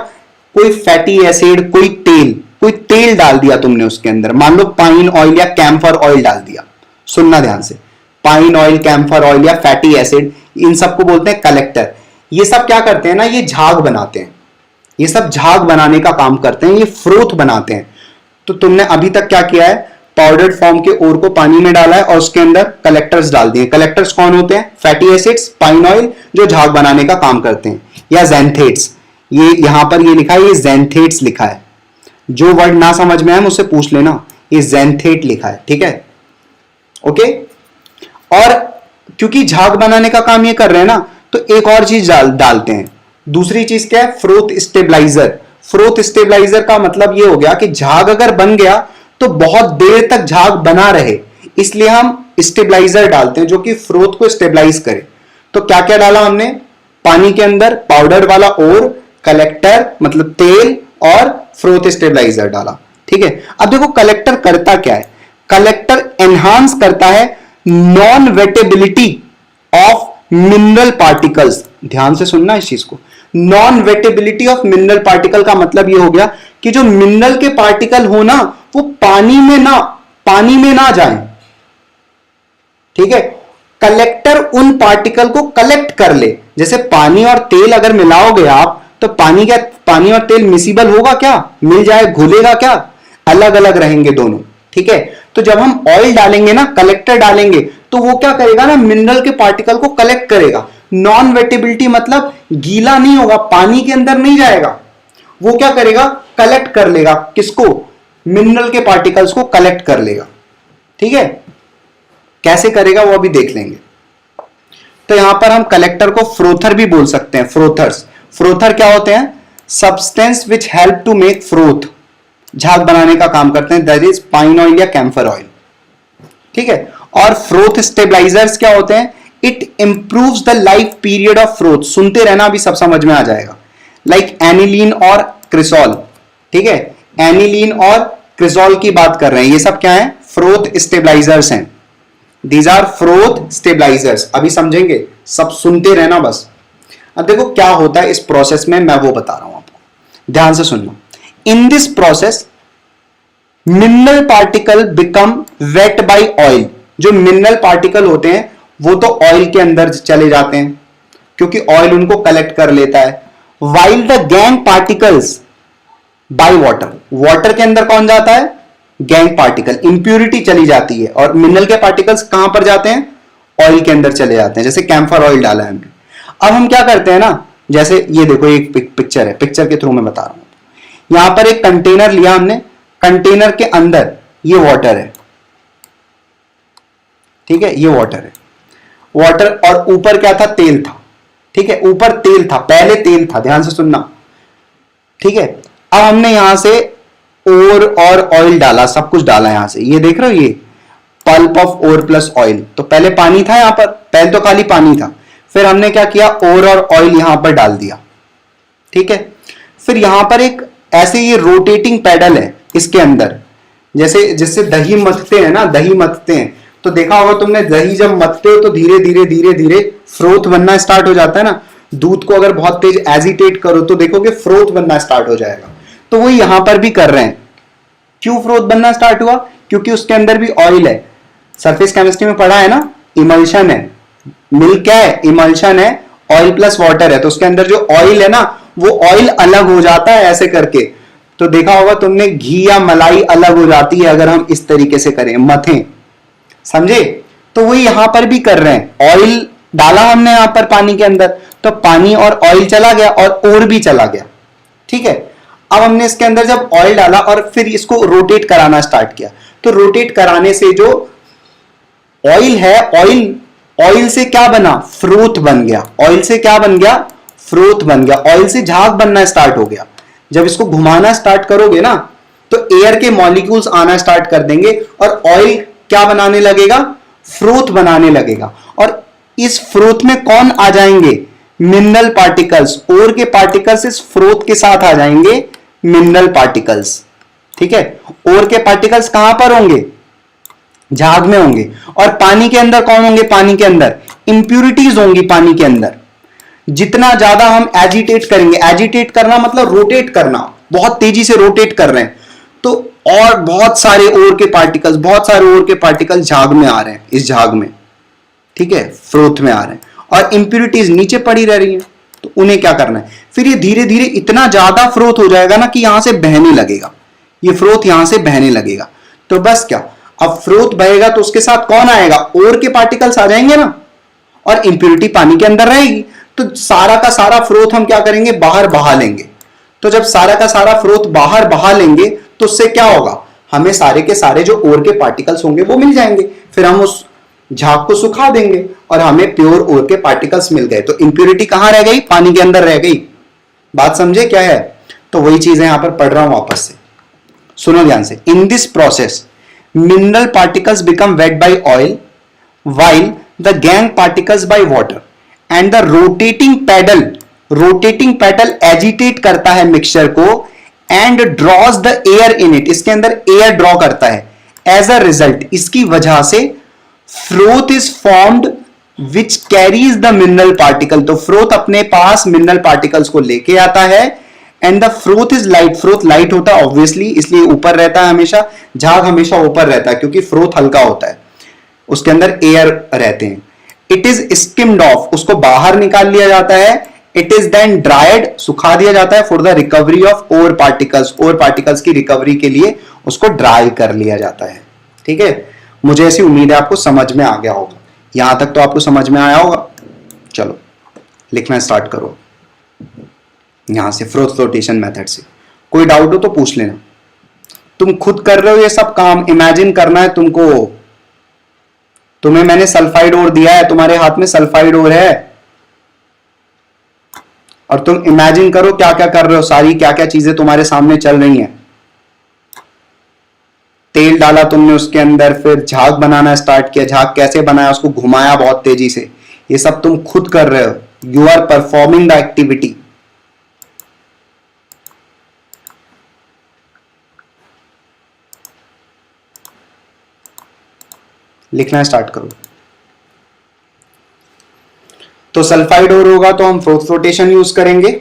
कोई फैटी एसिड, कोई तेल डाल दिया तुमने उसके अंदर, मान लो पाइन ऑयल या कैम्फर ऑयल डाल दिया, सुनना ध्यान से, पाइन ऑयल, कैम्फर ऑयल या फैटी एसिड, इन सबको बोलते हैं कलेक्टर। ये सब क्या करते हैं ना, ये झाग बनाते हैं, ये सब झाग बनाने का काम करते हैं, ये फ्रोथ बनाते हैं। तो तुमने अभी तक क्या किया है, पाउडर्ड फॉर्म के ओर को पानी में डाला है और उसके अंदर कलेक्टर्स डाल दिए। कलेक्टर्स कौन होते हैं, फैटी एसिड्स, पाइन ऑयल, जो झाग बनाने का काम करते हैं, या ज़ैंथेट्स। ये यहां पर ये लिखा है, ये ज़ैंथेट्स लिखा है, जो वर्ड ना समझ में आए मुझसे पूछ लेना, ये ज़ैंथेट लिखा है, ठीक है, ओके। और क्योंकि झाग बनाने का काम ये कर रहे हैं ना, तो एक और चीज डालते हैं। दूसरी चीज क्या है, फ्रोथ स्टेबलाइजर। फ्रोथ स्टेबलाइजर का मतलब ये हो गया कि झाग अगर बन गया तो बहुत देर तक झाग बना रहे, इसलिए हम स्टेबलाइजर डालते हैं जो कि फ्रोथ को स्टेबलाइज करे। तो क्या क्या डाला हमने, पानी के अंदर पाउडर वाला और कलेक्टर मतलब तेल और फ्रोथ स्टेबलाइजर डाला, ठीक है। अब देखो कलेक्टर करता क्या है, कलेक्टर एनहांस करता है non wettability of mineral particles. ध्यान से सुनना इस चीज को, non wettability of mineral particle का मतलब यह हो गया कि जो मिनरल के पार्टिकल हो ना वो पानी में ना जाएं, ठीक है। कलेक्टर उन पार्टिकल को कलेक्ट कर ले, जैसे पानी और तेल अगर मिलाओगे आप तो पानी और तेल मिसिबल होगा क्या, मिल जाए, घुलेगा क्या, अलग अलग रहेंगे दोनों, ठीक है। तो जब हम ऑयल डालेंगे ना, कलेक्टर डालेंगे, तो वो क्या करेगा ना, मिनरल के पार्टिकल को कलेक्ट करेगा। नॉन वेटेबिलिटी मतलब गीला नहीं होगा, पानी के अंदर नहीं जाएगा, वो क्या करेगा, कलेक्ट कर लेगा, किसको, मिनरल के पार्टिकल्स को कलेक्ट कर लेगा, ठीक है। कैसे करेगा वो अभी देख लेंगे। तो यहां पर हम कलेक्टर को फ्रोथर भी बोल सकते हैं, फ्रोथर्स। फ्रोथर क्या होते हैं, substance which help to make froth, झाग बनाने का काम करते हैं, दैट इज पाइन ऑयल या कैम्फर ऑयल, ठीक है। और फ्रोथ स्टेबलाइजर्स क्या होते हैं, it improves the life period of froth. सुनते रहना, अभी सब समझ में आ जाएगा। लाइक एनिलीन और क्रिसॉल, ठीक है, एनिलीन और क्रिसॉल की बात कर रहे हैं, ये सब क्या है, फ्रोथ स्टेबलाइजर्स हैं। दीज आर फ्रोथ स्टेबलाइजर्स, अभी समझेंगे, सब सुनते रहना बस। अब देखो क्या होता है इस प्रोसेस में, मैं वो बता रहा हूं आपको, ध्यान से सुनना। In this process mineral particle become weight by oil. जो मिनरल पार्टिकल होते हैं वो तो ऑयल के अंदर चले जाते हैं क्योंकि ऑयल उनको कलेक्ट कर लेता है, while the gang particles by water. Water के अंदर कौन जाता है, गैंग पार्टिकल, इंप्यूरिटी चली जाती है, और मिनरल के पार्टिकल्स कहां पर जाते हैं, ऑयल के अंदर चले जाते हैं, जैसे कैम्फर ऑयल डाला है हमने। अब हम क्या करते हैं ना, जैसे ये देखो एक पिक्चर है, पिक्चर के थ्रू मैं बता रहा हूं। यहां पर एक कंटेनर लिया हमने, कंटेनर के अंदर ये वाटर है, ठीक है, ये वाटर है, वाटर, और ऊपर क्या था, तेल था, ठीक है, ऊपर तेल था, पहले तेल था, ध्यान से सुनना, ठीक है। अब हमने यहां से ओर और ऑयल डाला, सब कुछ डाला यहां से, ये देख रहे हो, ये pulp of ore plus oil. तो पहले पानी था यहां पर, पहले तो खाली पानी था, फिर हमने क्या किया, ओर और ऑयल यहां पर डाल दिया, ठीक है। फिर यहां पर एक ऐसे ये रोटेटिंग पैडल है इसके अंदर, जैसे जिससे दही मथते हैं ना, दही मथते हैं, तो देखा होगा तुमने, दही जब मथते हो तो धीरे धीरे धीरे धीरे फ्रोथ बनना स्टार्ट हो जाता है ना। दूध को अगर बहुत तेज एजिटेट करो तो देखोगे फ्रोथ बनना स्टार्ट हो जाएगा। तो वो यहां पर भी कर रहे हैं। क्यों फ्रोथ बनना स्टार्ट हुआ? क्योंकि उसके अंदर भी ऑयल है। सरफेस केमिस्ट्री में पढ़ा है ना, इमल्शन है, मिल्क क्या है, इमल्शन है, ऑयल प्लस वाटर है, तो उसके अंदर जो ऑयल है ना वो ऑयल अलग हो जाता है ऐसे करके। तो देखा होगा तुमने, घी या मलाई अलग हो जाती है अगर हम इस तरीके से करें, मथें, समझे? तो वही यहां पर भी कर रहे हैं। ऑयल डाला हमने यहां पर पानी के अंदर, तो पानी और ऑयल चला गया और भी चला गया, ठीक है। अब हमने इसके अंदर जब ऑयल डाला और फिर इसको रोटेट कराना स्टार्ट किया, तो रोटेट कराने से जो ऑयल है, ऑयल से क्या बना, फ्रोथ बन गया। ऑयल से क्या बन गया, फ्रोथ बन गया। ऑयल से झाग बनना स्टार्ट हो गया। जब इसको घुमाना स्टार्ट करोगे ना तो एयर के मॉलिक्यूल्स आना स्टार्ट कर देंगे और ऑयल क्या बनाने लगेगा, फ्रोथ बनाने लगेगा। और इस फ्रोथ में कौन आ जाएंगे, मिनरल पार्टिकल्स। ओर के पार्टिकल्स इस फ्रोथ के साथ आ जाएंगे, मिनरल पार्टिकल्स, ठीक है। ओर के पार्टिकल्स कहां पर होंगे, झाग में होंगे। और पानी के अंदर कौन होंगे, पानी के अंदर इंप्यूरिटीज होंगी। पानी के अंदर जितना ज्यादा हम एजिटेट करेंगे, एजिटेट करना मतलब रोटेट करना, बहुत तेजी से रोटेट कर रहे हैं, तो और बहुत सारे ओर के पार्टिकल्स, बहुत सारे ओर के पार्टिकल्स झाग में आ रहे हैं, इस झाग में, ठीक है, फ्रोथ में आ रहे हैं, और इंप्यूरिटीज नीचे पड़ी रह रही हैं। तो उन्हें क्या करना है, फिर ये धीरे धीरे इतना ज्यादा फ्रोथ हो जाएगा ना कि यहां से बहने लगेगा, ये फ्रोथ यहां से बहने लगेगा। तो बस क्या, अब फ्रोथ बहेगा तो उसके साथ कौन आएगा, ओर के पार्टिकल्स आ जाएंगे ना, और इंप्यूरिटी पानी के अंदर रहेगी। तो सारा का सारा फ्रोथ हम क्या करेंगे, बाहर बहा लेंगे। तो जब सारा का सारा फ्रोथ बाहर बहा लेंगे तो उससे क्या होगा, हमें सारे के सारे जो ओर के पार्टिकल्स होंगे वो मिल जाएंगे। फिर हम उस झाग को सुखा देंगे और हमें प्योर ओर के पार्टिकल्स मिल गए। तो इंप्यूरिटी कहां रह गई, पानी के अंदर रह गई। बात समझे क्या है? तो वही चीजें यहां पर पढ़ रहा हूं वापस से, सुनो ध्यान से। In this process mineral particles become wet by oil while the gangue particles by water and the rotating pedal agitate करता है मिक्सचर को and draws the air in it, इसके अंदर एयर ड्रॉ करता है। as a result इसकी वजह से froth is formed which carries the mineral particle, तो फ्रोथ अपने पास मिनरल पार्टिकल्स को लेके आता है। And the froth is light, froth light होता है ऑब्वियसली, इसलिए ऊपर रहता है हमेशा, झाग हमेशा ऊपर रहता है क्योंकि फ्रोथ हल्का होता है, उसके अंदर एयर रहते हैं। इट इज स्किम्ड ऑफ, उसको बाहर निकाल लिया जाता है। इट इज देन ड्राइड, सुखा दिया जाता है। For the recovery of ore particles, ore particles की रिकवरी के लिए उसको ड्राई कर लिया जाता है, ठीक है। मुझे ऐसी उम्मीद है आपको समझ में आ गया होगा, यहां तक तो आपको समझ में आया होगा। चलो लिखना स्टार्ट करो यहां से, फ्रोथ फ्लोटेशन मेथड से। कोई डाउट हो तो पूछ लेना। तुम खुद कर रहे हो ये सब काम, इमेजिन करना है तुमको। तुम्हें मैंने सल्फाइड ओर दिया है, तुम्हारे हाथ में सल्फाइड ओर है, और तुम इमेजिन करो क्या क्या कर रहे हो, सारी क्या क्या चीजें तुम्हारे सामने चल रही हैं। तेल डाला तुमने उसके अंदर, फिर झाग बनाना स्टार्ट किया। झाग कैसे बनाया, उसको घुमाया बहुत तेजी से। ये सब तुम खुद कर रहे हो, you are performing the activity. लिखना स्टार्ट करो। तो सल्फाइड ओर होगा तो हम फ्रोथ फ्लोटेशन यूज करेंगे।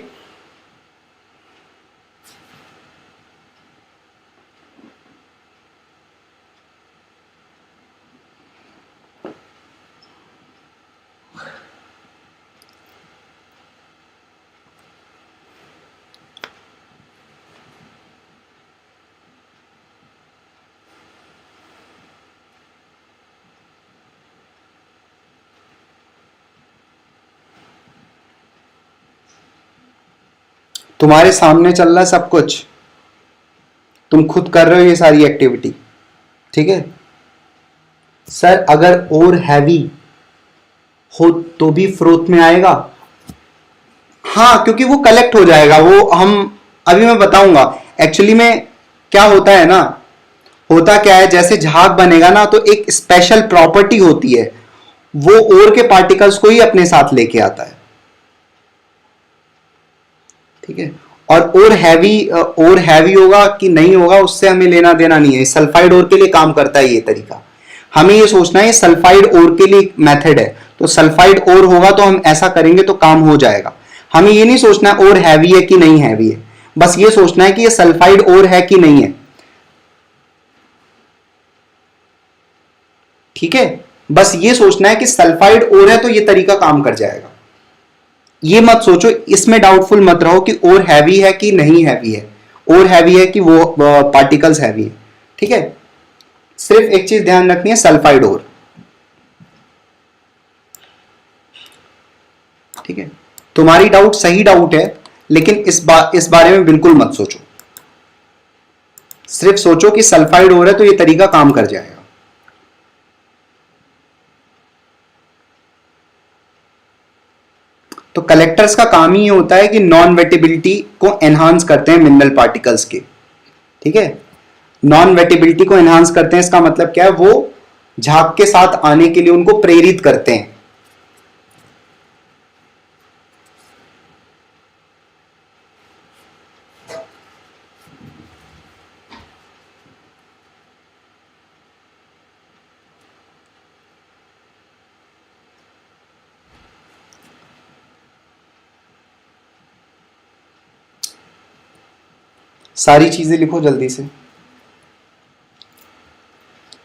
तुम्हारे सामने चल रहा है सब कुछ, तुम खुद कर रहे हो ये सारी एक्टिविटी, ठीक है। सर अगर और हैवी हो तो भी फ्रोथ में आएगा, हाँ, क्योंकि वो कलेक्ट हो जाएगा। वो हम अभी मैं बताऊंगा एक्चुअली में क्या होता है ना। होता क्या है, जैसे झाग बनेगा ना तो एक स्पेशल प्रॉपर्टी होती है, वो और के पार्टिकल्स को ही अपने साथ लेके आता है, ठीक है। और हैवी होगा कि नहीं होगा उससे हमें लेना देना नहीं है। सल्फाइड ओर के लिए काम करता है ये तरीका। हमें ये सोचना है सल्फाइड ओर के लिए मेथड है, तो सल्फाइड ओर होगा तो हम ऐसा करेंगे तो काम हो जाएगा। हमें ये नहीं सोचना है और हैवी है कि नहीं हैवी है, बस ये सोचना है कि ये सल्फाइड ओर है कि नहीं है। ठीक है, बस ये सोचना है कि सल्फाइड ओर है तो ये तरीका काम कर जाएगा। ये मत सोचो, इसमें डाउटफुल मत रहो कि और हैवी है कि नहीं हैवी है, और हैवी है कि वो पार्टिकल्स हैवी है। ठीक है, सिर्फ एक चीज ध्यान रखनी है, सल्फाइड ओर। ठीक है, तुम्हारी डाउट सही डाउट है, लेकिन इस बारे में बिल्कुल मत सोचो। सिर्फ सोचो कि सल्फाइड ओर है तो ये तरीका काम कर जाएगा। तो कलेक्टर्स का काम ही होता है कि नॉन वेटेबिलिटी को एनहांस करते हैं मिनरल पार्टिकल्स के। ठीक है, नॉन वेटेबिलिटी को एनहांस करते हैं, इसका मतलब क्या है, वो झाग के साथ आने के लिए उनको प्रेरित करते हैं। सारी चीजें लिखो जल्दी से।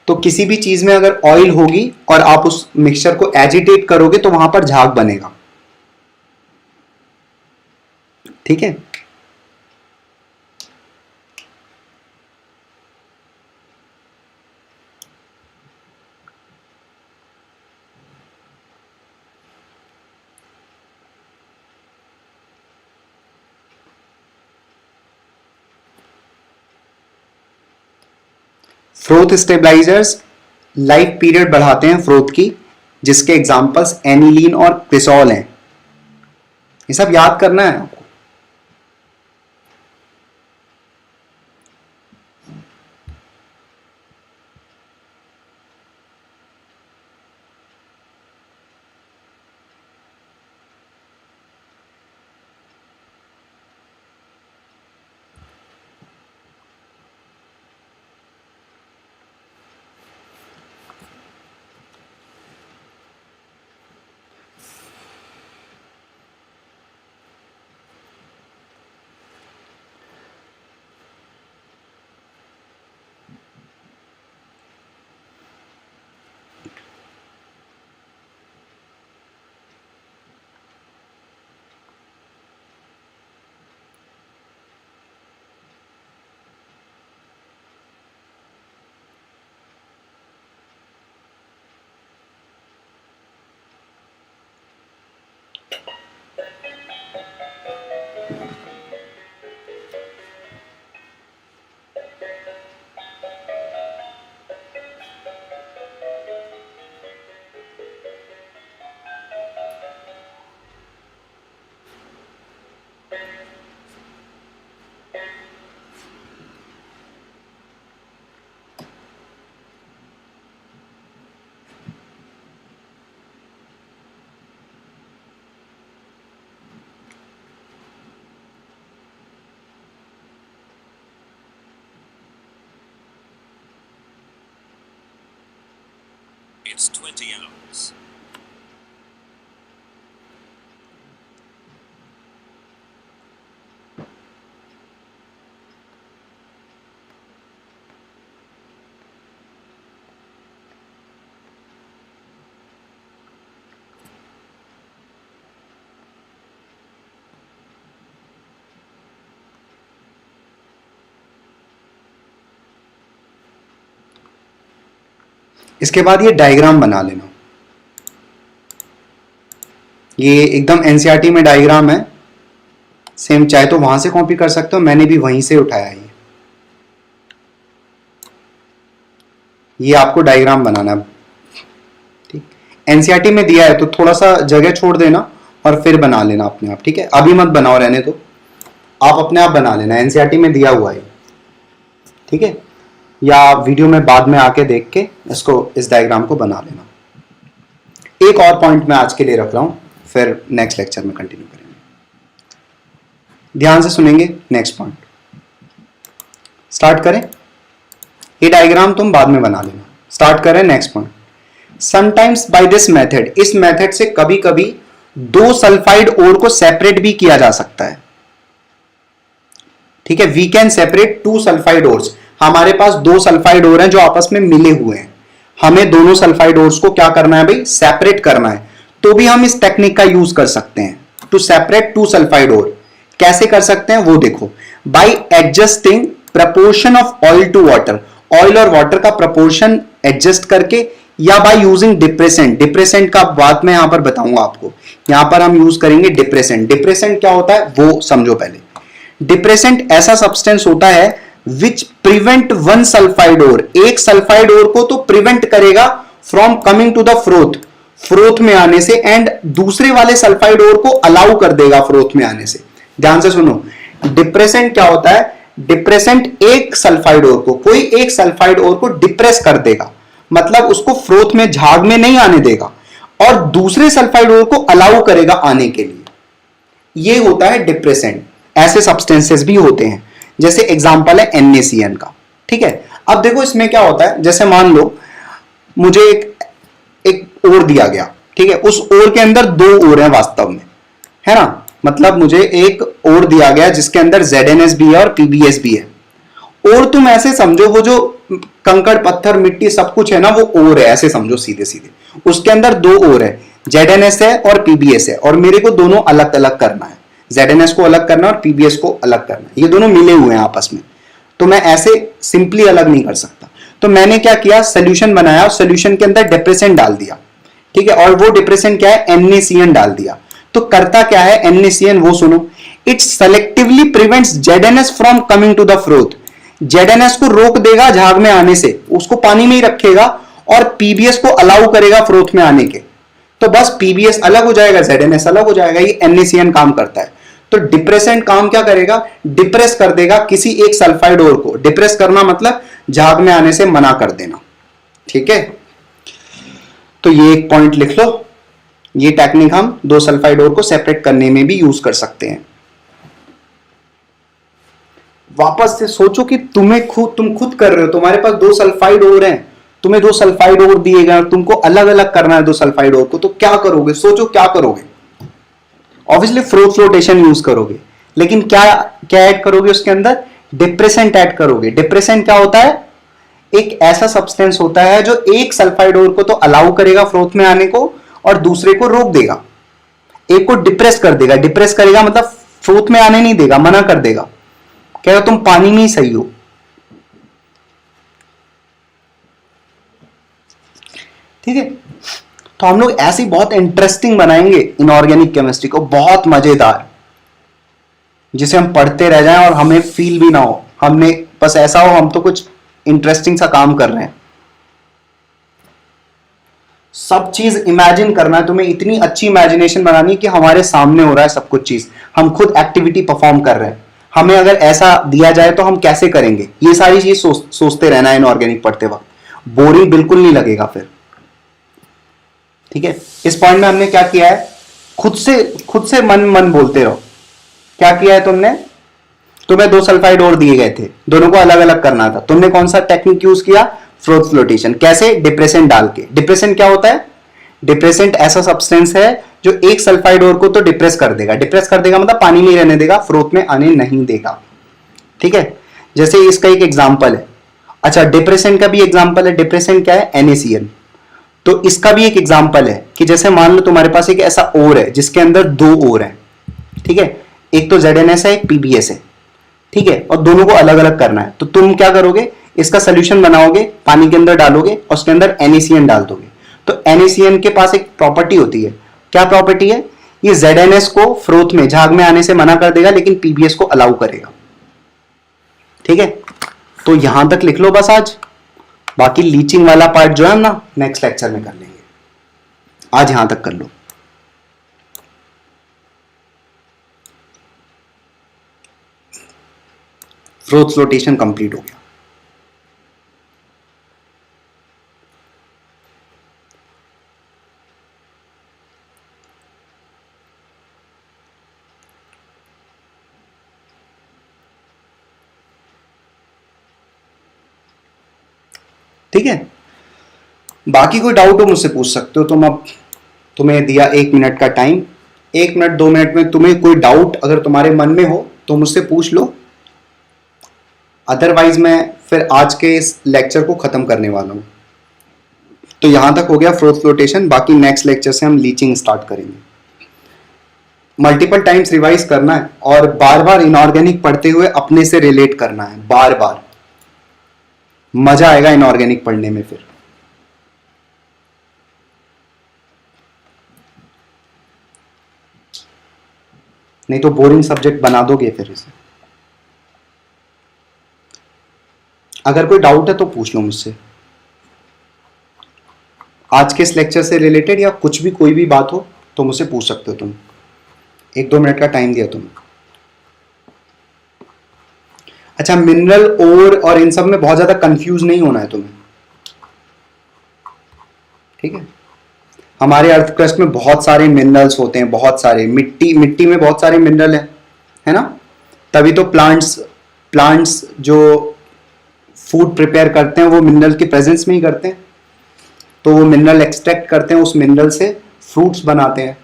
तो किसी भी चीज में अगर ऑयल होगी और आप उस मिक्सचर को एजिटेट करोगे तो वहां पर झाग बनेगा। ठीक है, फ्रोथ स्टेबलाइजर्स लाइफ पीरियड बढ़ाते हैं फ्रोथ की, जिसके एग्जांपल्स एनिलीन और क्रिसॉल हैं। ये सब याद करना है आपको। It's 20 hours. इसके बाद ये डायग्राम बना लेना। ये एकदम एनसीईआरटी में डायग्राम है, सेम चाहे तो वहां से कॉपी कर सकते हो, मैंने भी वहीं से उठाया है। ये आपको डायग्राम बनाना है। ठीक, एनसीईआरटी में दिया है तो थोड़ा सा जगह छोड़ देना और फिर बना लेना अपने आप। ठीक है, अभी मत बनाओ, रहने दो, आप अपने आप बना लेना, एनसीईआरटी में दिया हुआ है। ठीक है, या वीडियो में बाद में आके देख के इसको, इस डायग्राम को बना लेना। एक और पॉइंट मैं आज के लिए रख रहा हूं, फिर नेक्स्ट लेक्चर में कंटिन्यू करेंगे। ध्यान से सुनेंगे। नेक्स्ट पॉइंट स्टार्ट करें। ये डायग्राम तुम बाद में बना लेना। स्टार्ट करें next point. Sometimes by this method, इस मेथड से कभी कभी दो सल्फाइड ओर को सेपरेट भी किया जा सकता है। ठीक है, we can separate two sulphide ores. हमारे पास दो सल्फाइड ओर हैं जो आपस में मिले हुए हैं, हमें दोनों सल्फाइड ओर्स को क्या करना है भाई, सेपरेट करना है। तो भी हम इस टेक्निक का यूज कर सकते हैं, to separate two sulphide ore. कैसे कर सकते हैं वो देखो, by adjusting proportion of oil to water. Oil और वाटर का प्रपोर्शन एडजस्ट करके, या बाय यूजिंग डिप्रेसेंट। डिप्रेसेंट का बात मैं यहां पर बताऊंगा आपको। यहां पर हम यूज करेंगे डिप्रेसेंट। डिप्रेसेंट क्या होता है वो समझो पहले। डिप्रेसेंट ऐसा सब्सटेंस होता है which prevent one sulphide ore, एक सल्फाइड ओर को तो प्रिवेंट करेगा from coming to the froth, froth में आने से, एंड दूसरे वाले सल्फाइड ओर को अलाउ कर देगा फ्रोथ में आने से। ध्यान से सुनो, डिप्रेसेंट क्या होता है, डिप्रेसेंट एक सल्फाइड ओर को, कोई एक सल्फाइड ओर को डिप्रेस कर देगा, मतलब उसको फ्रोथ में, झाग में नहीं आने देगा, और दूसरे सल्फाइड ओर को अलाउ करेगा आने के लिए। ये होता है डिप्रेसेंट। ऐसे सब्सटेंसेस भी होते हैं, जैसे एग्जांपल है NaCN का। ठीक है, अब देखो इसमें क्या होता है, जैसे मान लो मुझे एक ओर दिया गया, ठीक है, उस ओर के अंदर दो ओर हैं वास्तव में, है ना, मतलब मुझे एक ओर दिया गया जिसके अंदर ZnS भी है और PbS भी है। और तुम ऐसे समझो, वो जो कंकड़ पत्थर मिट्टी सब कुछ है ना, वो ओर है, ऐसे समझो सीधे सीधे। उसके अंदर दो ओर है, ZnS है और PbS है, और मेरे को दोनों अलग अलग करना है। ZnS को अलग करना और PbS को अलग करना है, ये दोनों मिले हुए हैं आपस में, तो मैं ऐसे सिंपली अलग नहीं कर सकता। तो मैंने क्या किया, सोल्यूशन बनाया, सोल्यूशन के अंदर डिप्रेसेंट डाल दिया। ठीक है, और वो डिप्रेसेंट क्या है, NaCN डाल दिया। तो करता क्या है NaCN, वो सुनो, it selectively prevents ZnS from coming to the froth. ZnS को रोक देगा झाग में आने से, उसको पानी में ही रखेगा, और PbS को अलाउ करेगा फ्रोथ में आने के। तो बस PbS अलग हो जाएगा, ZnS अलग हो जाएगा। ये NaCN काम करता है। तो डिप्रेसेंट काम क्या करेगा, डिप्रेस कर देगा किसी एक सल्फाइड ओर को। डिप्रेस करना मतलब झाग में आने से मना कर देना। ठीक है, तो ये एक पॉइंट लिख लो। ये टेक्निक हम दो सल्फाइड ओर को सेपरेट करने में भी यूज कर सकते हैं। वापस से सोचो कि तुम खुद कर रहे हो, तुम्हारे पास दो सल्फाइड ओर हैं, तुम्हें दो सल्फाइड ओर दिए गए, तुमको अलग अलग करना है दो सल्फाइड ओर को, तो क्या करोगे, सोचो क्या करोगे। ऑब्वियसली फ्लोटेशन यूज करोगे, लेकिन क्या क्या ऐड करोगे उसके अंदर, डिप्रेसेंट ऐड करोगे। डिप्रेसेंट क्या होता है, एक ऐसा सब्सटेंस होता है जो एक सल्फाइड ओर को तो अलाउ करेगा फ्रोथ में आने को, और दूसरे को रोक देगा। एक को डिप्रेस कर देगा, डिप्रेस करेगा मतलब फ्रोथ में आने नहीं देगा, मना कर देगा, कहेगा तुम पानी में ही सही हो। ठीक है, तो हम लोग ऐसी बहुत इंटरेस्टिंग बनाएंगे इनऑर्गेनिक केमिस्ट्री को, बहुत मजेदार, जिसे हम पढ़ते रह जाएं और हमें फील भी ना हो, हमने बस ऐसा हो हम तो कुछ इंटरेस्टिंग सा काम कर रहे हैं। सब चीज इमेजिन करना है तुम्हें, इतनी अच्छी इमेजिनेशन बनानी कि हमारे सामने हो रहा है सब कुछ चीज, हम खुद एक्टिविटी परफॉर्म कर रहे हैं। हमें अगर ऐसा दिया जाए तो हम कैसे करेंगे, ये सारी चीज सोचते रहना है इनऑर्गेनिक पढ़ते वक्त, बोरिंग बिल्कुल नहीं लगेगा फिर। ठीक है, इस पॉइंट में हमने क्या किया है, खुद से मन मन बोलते रहो। क्या किया है तुमने, तुम्हें दो सल्फाइड और दिए गए थे, दोनों को अलग अलग करना था, तुमने कौन सा टेक्निक यूज किया, फ्रोथ फ्लोटेशन। कैसे, डिप्रेसेंट डाल के। डिप्रेसेंट क्या होता है, डिप्रेसेंट ऐसा सब्सटेंस है जो एक सल्फाइड और को तो डिप्रेस कर देगा। डिप्रेस कर देगा मतलब पानी में रहने देगा, फ्रोथ में आने नहीं देगा। ठीक है, जैसे इसका एक एग्जांपल है। अच्छा, डिप्रेसेंट का भी एग्जांपल है, डिप्रेसेंट क्या है, NaCN। तो इसका भी एक एग्जांपल है कि जैसे मान लो तुम्हारे पास एक ऐसा ओर है जिसके अंदर दो ओर है। ठीक है, एक तो ZnS है, एक PbS है। ठीक है, और दोनों को अलग अलग करना है, तो तुम क्या करोगे, इसका सोल्यूशन बनाओगे, पानी के अंदर डालोगे और उसके अंदर NaCN डाल दोगे। तो NaCN के पास एक प्रॉपर्टी होती है, क्या प्रॉपर्टी है, ये ZnS को फ्रोथ में, झाग में आने से मना कर देगा, लेकिन PbS को अलाउ करेगा। ठीक है, तो यहां तक लिख लो बस आज, बाकी लीचिंग वाला पार्ट जो है ना नेक्स्ट लेक्चर में कर लेंगे, आज यहां तक कर लो। फ्रोथ फ्लोटेशन कंप्लीट हो गया। ठीक है, बाकी कोई डाउट हो मुझसे पूछ सकते हो तुम। अब तुम्हें दिया 1 मिनट का टाइम, 1 मिनट 2 मिनट में तुम्हें कोई डाउट अगर तुम्हारे मन में हो तो मुझसे पूछ लो, अदरवाइज मैं फिर आज के इस लेक्चर को खत्म करने वाला हूँ। तो यहां तक हो गया फ्रोथ फ्लोटेशन, बाकी नेक्स्ट लेक्चर से हम लीचिंग स्टार्ट करेंगे। मल्टीपल टाइम्स रिवाइज करना है और बार बार इनऑर्गेनिक पढ़ते हुए अपने से रिलेट करना है, बार बार मजा आएगा इनऑर्गेनिक पढ़ने में फिर। नहीं तो बोरिंग सब्जेक्ट बना दोगे फिर इसे। अगर कोई डाउट है तो पूछ लो मुझसे, आज के इस लेक्चर से रिलेटेड या कुछ भी कोई भी बात हो तो मुझसे पूछ सकते हो तुम। 1-2 मिनट का टाइम दिया तुम। अच्छा, मिनरल ओर और इन सब में बहुत ज्यादा कंफ्यूज नहीं होना है तुम्हें, ठीक है। हमारे अर्थ क्रस्ट में बहुत सारे मिनरल्स होते हैं, बहुत सारे, मिट्टी में बहुत सारे मिनरल है ना। तभी तो प्लांट्स जो फूड प्रिपेयर करते हैं वो मिनरल की प्रेजेंस में ही करते हैं। तो वो मिनरल एक्सट्रैक्ट करते हैं, उस मिनरल से फ्रूट्स बनाते हैं।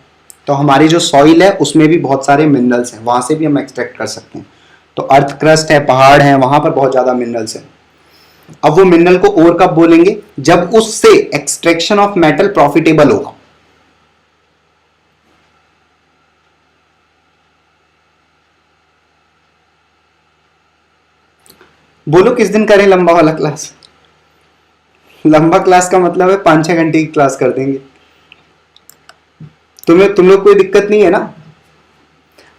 तो हमारी जो सॉइल है उसमें भी बहुत सारे मिनरल्स हैं, वहां से भी हम एक्सट्रैक्ट कर सकते हैं। तो अर्थ क्रस्ट है, पहाड़ है, वहां पर बहुत ज्यादा मिनरल्स हैं। अब वो मिनरल को ओर कब बोलेंगे? जब उससे एक्सट्रैक्शन ऑफ मेटल प्रॉफिटेबल होगा। बोलो किस दिन करें लंबा वाला क्लास? लंबा क्लास का मतलब है 5-6 घंटे की क्लास कर देंगे। तुम लोग कोई दिक्कत नहीं है ना?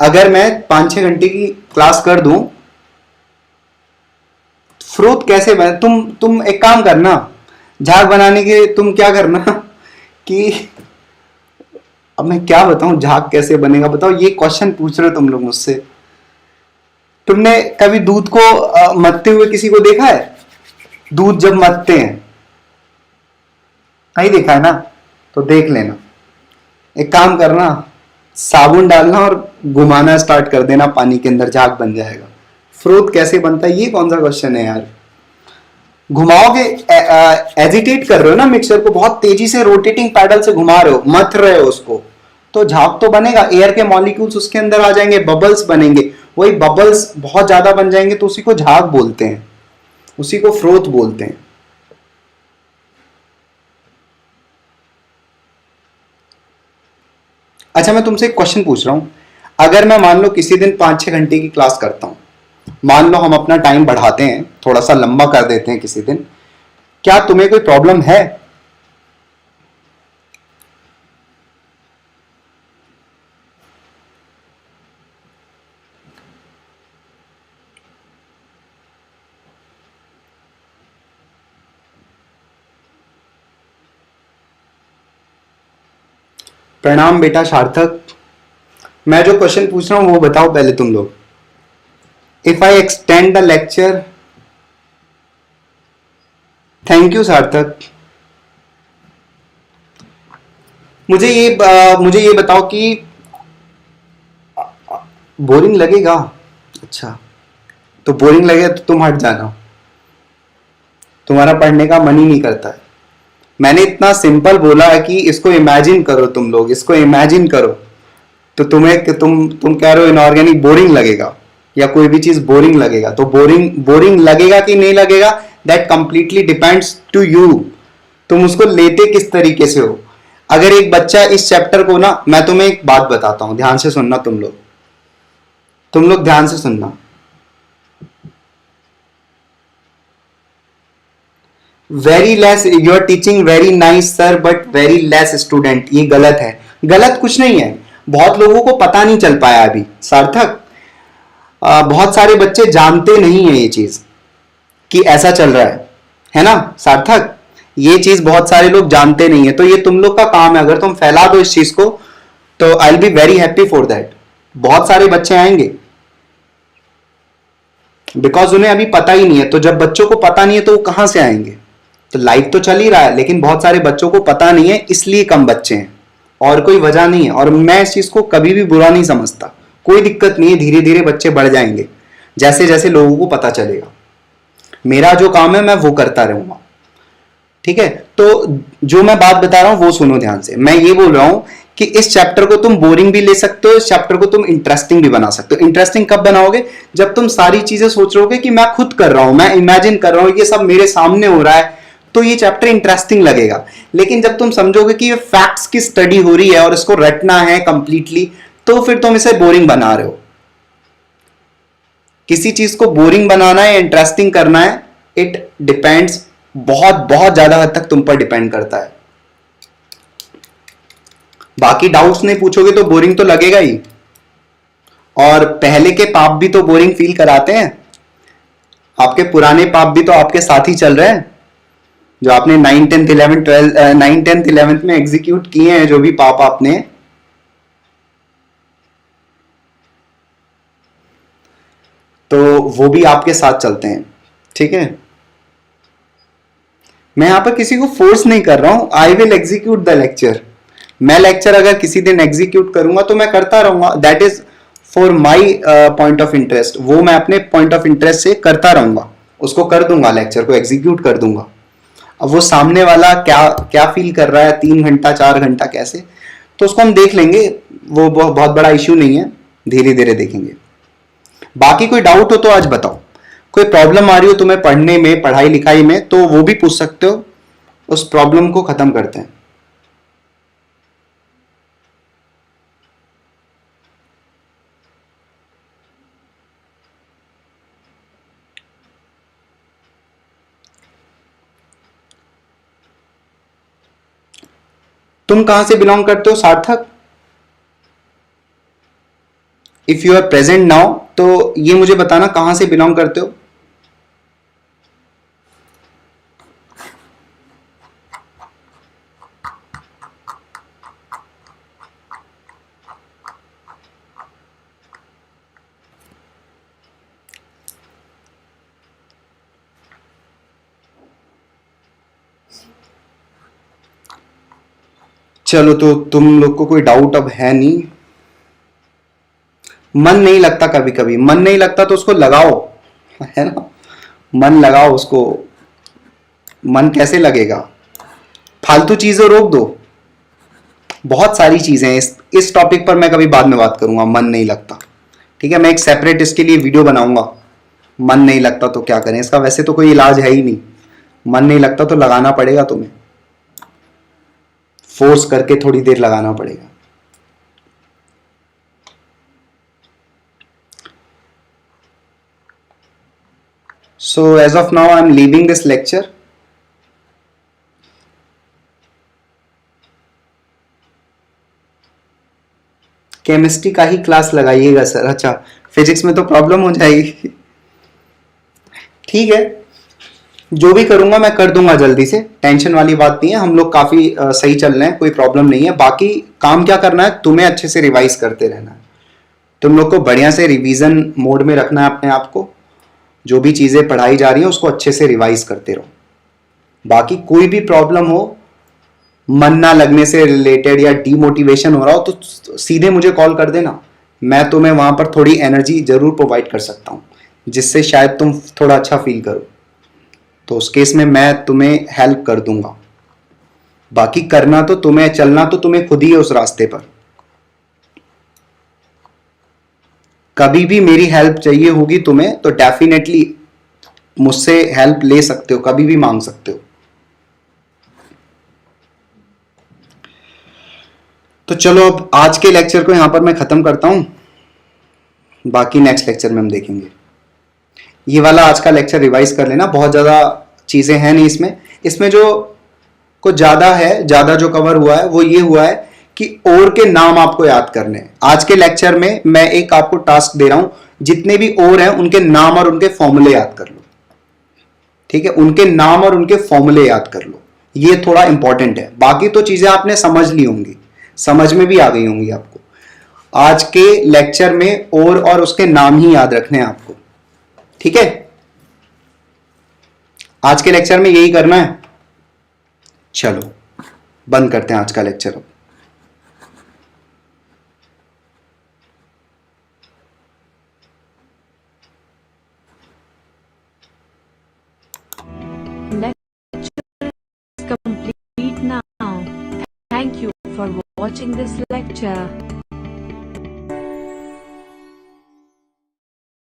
अगर मैं 5-6 घंटे की क्लास कर दूं, फ्रूट कैसे बने? तुम एक काम करना, झाग बनाने के तुम क्या करना कि अब मैं क्या बताऊं झाग कैसे बनेगा, बताओ। ये क्वेश्चन पूछ रहे हो तुम लोग मुझसे। तुमने कभी दूध को मथते हुए किसी को देखा है? दूध जब मथते हैं, नहीं देखा है ना? तो देख लेना। एक काम करना, साबुन डालना और घुमाना स्टार्ट कर देना पानी के अंदर, झाग बन जाएगा। फ्रूट कैसे बनता है, ये कौन सा क्वेश्चन है यार? घुमाओगे, एजिटेट कर रहे हो ना मिक्सचर को, बहुत तेजी से रोटेटिंग पैडल से घुमा रहे हो, मथ रहे हो उसको, तो झाग तो बनेगा। एयर के मॉलिक्यूल्स उसके अंदर आ जाएंगे, बबल्स बनेंगे। वही बबल्स बहुत ज्यादा बन जाएंगे तो उसी को झाग बोलते हैं, उसी को फ्रोथ बोलते हैं। अच्छा, मैं तुमसे एक क्वेश्चन पूछ रहा हूं। अगर मैं मान लो किसी दिन 5-6 घंटे की क्लास करता हूं, मान लो हम अपना टाइम बढ़ाते हैं, थोड़ा सा लंबा कर देते हैं किसी दिन, क्या तुम्हें कोई प्रॉब्लम है? प्रणाम बेटा सार्थक। मैं जो क्वेश्चन पूछ रहा हूं वो बताओ पहले तुम लोग। If I extend the lecture, thank you सार्थक। मुझे ये बताओ कि बोरिंग लगेगा? अच्छा, तो बोरिंग लगेगा तो तुम हट जाना, तुम्हारा पढ़ने का मन ही नहीं करता है। मैंने इतना सिंपल बोला है कि इसको इमेजिन करो, तुम लोग इसको इमेजिन करो, तो तुम कह रहे हो इनऑर्गेनिक बोरिंग लगेगा या कोई भी चीज बोरिंग लगेगा। तो बोरिंग लगेगा कि नहीं लगेगा, that completely depends to you. तुम उसको लेते किस तरीके से हो। अगर एक बच्चा इस चैप्टर को ना, मैं तुम्हें एक बात बताता हूं, ध्यान से सुनना तुम लोग ध्यान से सुनना। Very less, you are teaching very nice sir but very less student, ये गलत है। गलत कुछ नहीं है, बहुत लोगों को पता नहीं चल पाया अभी सार्थक। बहुत सारे बच्चे जानते नहीं है ये चीज कि ऐसा चल रहा है ना सार्थक। ये चीज बहुत सारे लोग जानते नहीं है, तो ये तुम लोग का काम है। अगर तुम फैला दो इस चीज को तो I will be very happy for that. बहुत सारे बच्चे आएंगे बिकॉज उन्हें अभी पता ही नहीं है। तो जब बच्चों को पता नहीं है तो वो कहां से आएंगे? तो लाइव तो चल ही रहा है, लेकिन बहुत सारे बच्चों को पता नहीं है, इसलिए कम बच्चे हैं, और कोई वजह नहीं है। और मैं इस चीज को कभी भी बुरा नहीं समझता, कोई दिक्कत नहीं है। धीरे धीरे बच्चे बढ़ जाएंगे जैसे जैसे लोगों को पता चलेगा। मेरा जो काम है मैं वो करता रहूंगा। ठीक है, तो जो मैं बात बता रहा हूं वो सुनो ध्यान से। मैं ये बोल रहा हूं कि इस चैप्टर को तुम बोरिंग भी ले सकते हो, इस चैप्टर को तुम इंटरेस्टिंग भी बना सकते हो। इंटरेस्टिंग कब बनाओगे? जब तुम सारी चीजें सोच रहोगे कि मैं खुद कर रहा हूं, मैं इमेजिन कर रहा हूं, ये सब मेरे सामने हो रहा है, तो ये चैप्टर इंटरेस्टिंग लगेगा। लेकिन जब तुम समझोगे कि ये फैक्ट्स की स्टडी हो रही है और इसको रटना है कंप्लीटली, तो फिर तुम इसे बोरिंग बना रहे हो। किसी चीज को बोरिंग बनाना है, इंटरेस्टिंग करना है, इट डिपेंड्स, बहुत बहुत ज्यादा हद तक तुम पर डिपेंड करता है। बाकी डाउट्स नहीं पूछोगे तो बोरिंग तो लगेगा ही। और पहले के पाप भी तो बोरिंग फील कराते हैं। आपके पुराने पाप भी तो आपके साथ ही चल रहे हैं, जो आपने 9th 10th 11th में एग्जीक्यूट किए हैं, जो भी पाप आपने, तो वो भी आपके साथ चलते हैं। ठीक है, मैं यहां पर किसी को फोर्स नहीं कर रहा हूं। I will execute the lecture. मैं लेक्चर अगर किसी दिन एग्जीक्यूट करूंगा तो मैं करता रहूंगा, that is for my point of interest. वो मैं अपने पॉइंट ऑफ इंटरेस्ट से करता रहूंगा, उसको कर दूंगा, लेक्चर को एग्जीक्यूट कर दूंगा। अब वो सामने वाला क्या क्या फील कर रहा है, 3 घंटा 4 घंटा कैसे, तो उसको हम देख लेंगे। वो बहुत बड़ा इश्यू नहीं है, धीरे धीरे देखेंगे। बाकी कोई डाउट हो तो आज बताओ। कोई प्रॉब्लम आ रही हो तुम्हें पढ़ने में, पढ़ाई लिखाई में, तो वो भी पूछ सकते हो। उस प्रॉब्लम को खत्म करते हैं। तुम कहां से बिलोंग करते हो Sarthak? If you are present now तो ये मुझे बताना कहां से बिलोंग करते हो। चलो, तो तुम लोग को कोई डाउट अब है नहीं। मन नहीं लगता, कभी कभी मन नहीं लगता तो उसको लगाओ, है ना। मन लगाओ उसको। मन कैसे लगेगा? फालतू चीजें रोक दो। बहुत सारी चीजें हैं, इस टॉपिक पर मैं कभी बाद में बात करूंगा, मन नहीं लगता। ठीक है, मैं एक सेपरेट इसके लिए वीडियो बनाऊंगा। मन नहीं लगता तो क्या करें, इसका वैसे तो कोई इलाज है ही नहीं। मन नहीं लगता तो लगाना पड़ेगा तुम्हें, फोर्स करके थोड़ी देर लगाना पड़ेगा। So as of now I'm leaving this lecture. Chemistry का ही क्लास लगाइएगा सर। अच्छा, फिजिक्स में तो प्रॉब्लम हो जाएगी। ठीक है, जो भी करूंगा मैं कर दूंगा जल्दी से, टेंशन वाली बात नहीं है। हम लोग काफी सही चल रहे हैं, कोई प्रॉब्लम नहीं है। बाकी काम क्या करना है, तुम्हें अच्छे से रिवाइज करते रहना है। तुम लोग को बढ़िया से रिवीजन मोड में रखना है अपने आप को। जो भी चीजें पढ़ाई जा रही है उसको अच्छे से रिवाइज करते रहो। बाकी कोई भी प्रॉब्लम हो, मन ना लगने से रिलेटेड या डीमोटिवेशन हो रहा हो, तो सीधे मुझे कॉल कर देना। मैं तुम्हें वहां पर थोड़ी एनर्जी जरूर प्रोवाइड कर सकता हूं, जिससे शायद तुम थोड़ा अच्छा फील करो। तो उस केस में मैं तुम्हें हेल्प कर दूंगा। बाकी करना तो तुम्हें, चलना तो तुम्हें खुद ही है उस रास्ते पर। कभी भी मेरी हेल्प चाहिए होगी तुम्हें तो डेफिनेटली मुझसे हेल्प ले सकते हो, कभी भी मांग सकते हो। तो चलो, अब आज के लेक्चर को यहां पर मैं खत्म करता हूं। बाकी नेक्स्ट लेक्चर में हम देखेंगे। ये वाला आज का लेक्चर रिवाइज कर लेना, बहुत ज्यादा चीजें हैं नहीं इसमें। इसमें जो कुछ ज्यादा है, ज्यादा जो कवर हुआ है वो ये हुआ है कि और के नाम आपको याद करने हैं। आज के लेक्चर में मैं एक आपको टास्क दे रहा हूं, जितने भी और हैं उनके नाम और उनके फॉर्मूले याद कर लो। ठीक है, उनके नाम और उनके फॉर्मूले याद कर लो, ये थोड़ा इंपॉर्टेंट है। बाकी तो चीजें आपने समझ ली होंगी, समझ में भी आ गई होंगी आपको। आज के लेक्चर में और उसके नाम ही याद रखने हैं आपको। ठीक है, आज के लेक्चर में यही करना है। चलो, बंद करते हैं आज का लेक्चर अब। Thank you for watching this lecture.